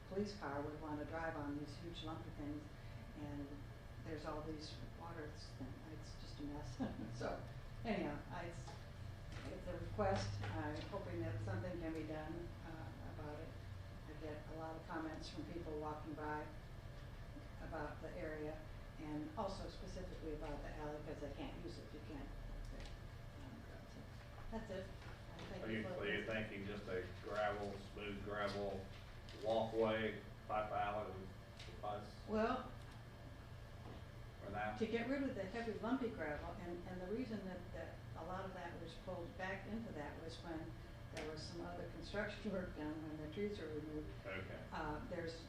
police car would want to drive on these huge lumpy things, and there's all these waters, it's just a mess. So anyhow, it's a request. I'm hoping that something can be done about it. I get a lot of comments from people walking by about the area, and also specifically about the alley because they can't use it. You can't. So that's it. So you're thinking just a smooth gravel walkway, pipe alley would suffice Well, for now? to get rid of the heavy lumpy gravel, and the reason that a lot of that was pulled back into that was when there was some other construction work done, when the trees were removed. Okay. There's a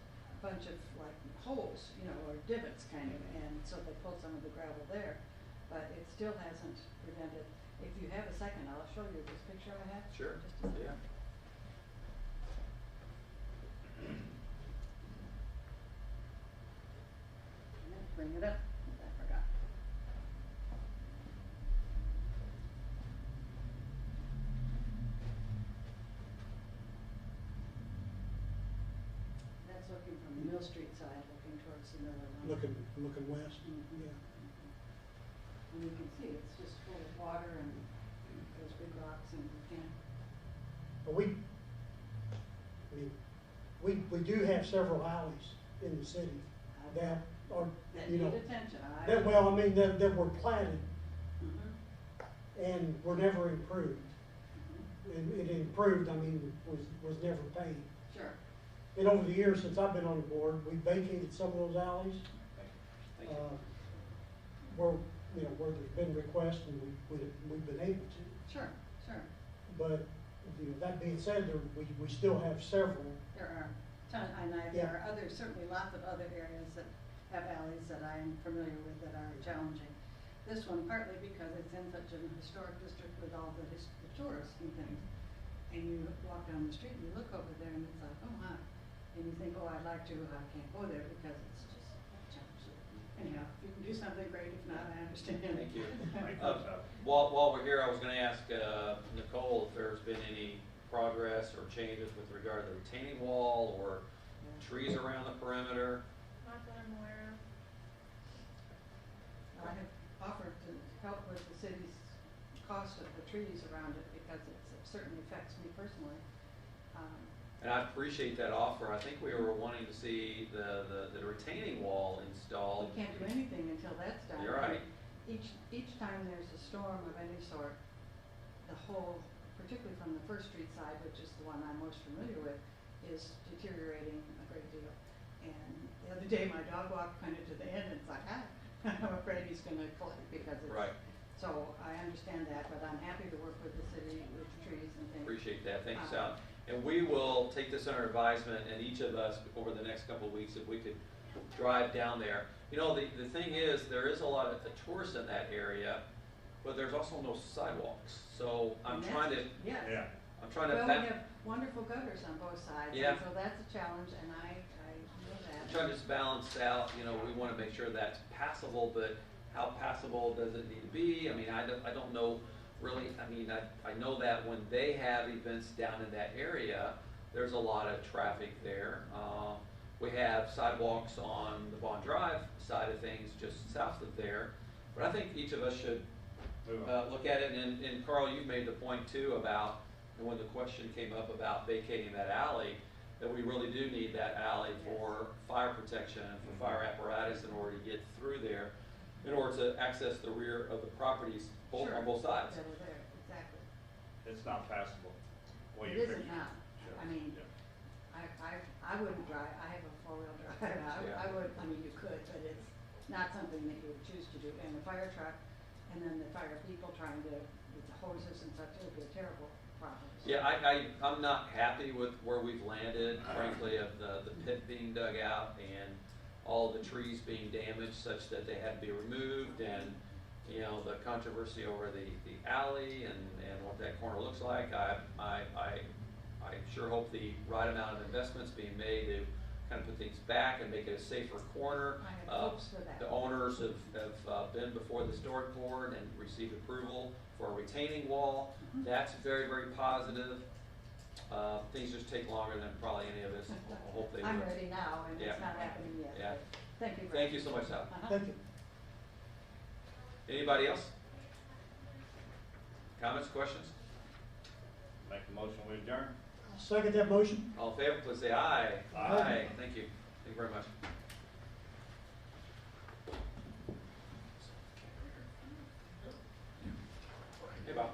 bunch of like holes, or divots kind of, and so they pulled some of the gravel there, but it still hasn't prevented. If you have a second, I'll show you this picture I have. Sure. Just a second. Yeah. Bring it up, I forgot. That's looking from the Mill Street side, looking towards the Miller Line. Looking west, Mhm. yeah. And you can see it's just full of water and those big rocks, and you can't. But we do have several alleys in the city that are, That you know, need attention. that were platted Mhm. and were never improved. And it improved, was never paid. Sure. And over the years since I've been on the board, we vacated some of those alleys, Thank you. where there's been requests and we've been able to. Sure, sure. But, that being said, we still have several. There are there are certainly lots of other areas that have alleys that I'm familiar with that are challenging. This one partly because it's in such a historic district with all the tourists and things. And you walk down the street and you look over there and it's like, oh my. And you think, oh, I'd like to, I can't go there because it's just challenging. anyhow, if you can do something great, if not, I understand. Thank you. Thank you, Chuck. While we're here, I was gonna ask, Nicole if there's been any progress or changes with regard to the retaining wall or trees around the perimeter. Not that I'm aware of. I have offered to help with the city's cost of the trees around it because it certainly affects me personally. And I appreciate that offer. I think we were wanting to see the retaining wall installed. We can't do anything until that's done. You're right. Each time there's a storm of any sort, the whole, particularly from the First Street side, which is the one I'm most familiar with, is deteriorating a great deal. And the other day, my dog walked kind of to the end and it's like, I'm afraid he's gonna collect because it's. Right. So I understand that, but I'm happy to work with the city with trees and things. Appreciate that. Thank you, Sal. And we will take this under advisement, and each of us over the next couple of weeks, if we could drive down there. You know, the thing is, there is a lot of tourists in that area, but there's also no sidewalks. So I'm trying to, Yes. Yeah. I'm trying to. Well, we have wonderful gutters on both sides. Yeah. And so that's a challenge, and I know that. I'm trying to just balance out, you know, we want to make sure that's passable, but how passable does it need to be? I mean, I don't know really. I mean, I know that when they have events down in that area, there's a lot of traffic there. We have sidewalks on the Bond Drive side of things just south of there. But I think each of us should look at it. And Carl, you've made the point too about when the question came up about vacating that alley, that we really do need that alley for fire protection, for fire apparatus in order to get through there, in order to access the rear of the properties both on both sides. That are there, exactly. It's not passable. Well, It you isn't figure. now. Sure. I mean, Yeah. I wouldn't drive, I have a four-wheel drive, I would, I mean, you could, but it's not something that you would choose to do. And the fire truck, and then the fire people trying to, with the hoses and such, it would be a terrible problem. So- Yeah, I'm not happy with where we've landed, frankly, of the pit being dug out and all the trees being damaged such that they had to be removed, and, you know, the controversy over the alley and what that corner looks like. I sure hope the right amount of investments being made to kind of put things back and make it a safer corner. I have hopes for that. The owners have been before the historic board and received approval for a retaining wall. That's very, very positive. Things just take longer than probably any of us hope they would. I'm ready now, and Yeah. it's not happening yet. Yeah. but Thank you. Thank you so much, Sal. Thank you. Anybody else? Comments, questions? Make the motion, we adjourn. I'll second that motion. All in favor, please say aye. Aye. Thank you. Thank you very much. Hey, Bob.